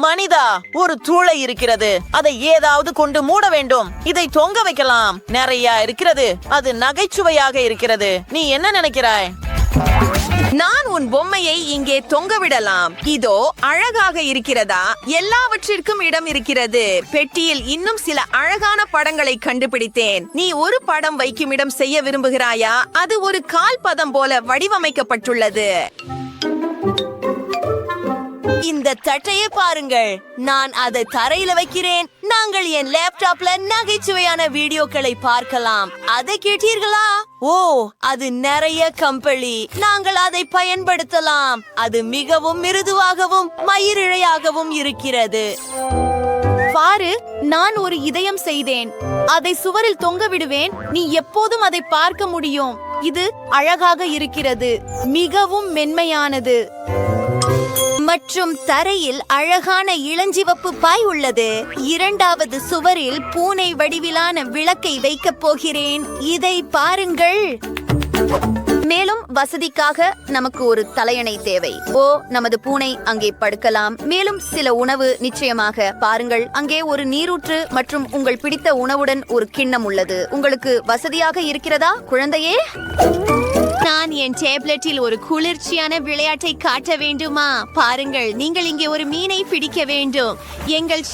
மனிதா, ஒரு தூளை இருக்கிறது. அதை ஏதாவது கொண்டு மூட வேண்டும். இதை தொங்க வைக்கலாம். நிறைய இருக்கிறது. அது நகைச்சுவையாக இருக்கிறது. நீ என்ன நினைக்கிறாய்? நான் உன் பொம்மையை இங்கே தொங்க விடலாம். இதோ அழகாக இருக்கிறதா? எல்லாவற்றிற்கும் இடம் இருக்கிறது. பெட்டியில் இன்னும் சில அழகான படங்களை கண்டுபிடித்தேன். நீ ஒரு படம் வைக்கும் இடம் செய்ய விரும்புகிறாயா? அது ஒரு கால்பதம் போல வடிவமைக்கப்பட்டுள்ளது. இந்த தட்டையை பாருங்கள். நான் அதை தரையில வைக்கிறேன். நாங்கள் என் லேப்டாப்ல நகைச்சுவையான வீடியோக்களை பார்க்கலாம். அதை கேட்டீர்களா? ஓ, அது நிறைய கம்பளி. நாங்கள் அதை பயன்படுத்தலாம். அது மிகவும் மிருதுவாகவும் மயிரிழையாகவும் இருக்கிறது. பாரு, நான் ஒரு இதயம் செய்தேன். அதை சுவரில் தொங்க விடுவேன். நீ எப்போதும் அதை பார்க்க முடியும். இது அழகாக இருக்கிறது. மிகவும் மென்மையானது. மற்றும் தரையில் அழகான இளஞ்சிவப்பு பாய் உள்ளது. இரண்டாவது சுவரில் பூனை வடிவிலான விளக்கை வைக்கப் போகிறேன். இதை பாருங்கள். மேலும் வசதிக்காக நமக்கு ஒரு தலையணை தேவை. ஓ, நமது பூனை அங்கே படுக்கலாம். மேலும் சில உணவு நிச்சயமாக. பாருங்கள், அங்கே ஒரு நீரூற்று மற்றும் உங்கள் பிடித்த உணவுடன் ஒரு கிண்ணம் உள்ளது. உங்களுக்கு வசதியாக இருக்கிறதா குழந்தையே? நான் என் டேப்லெட்டில் ஒரு குளிர்ச்சியான விளையாட்டை காட்ட வேண்டுமா? பாருங்கள், நீங்கள் இங்கே ஒரு மீனை பிடிக்க வேண்டும். எங்கள்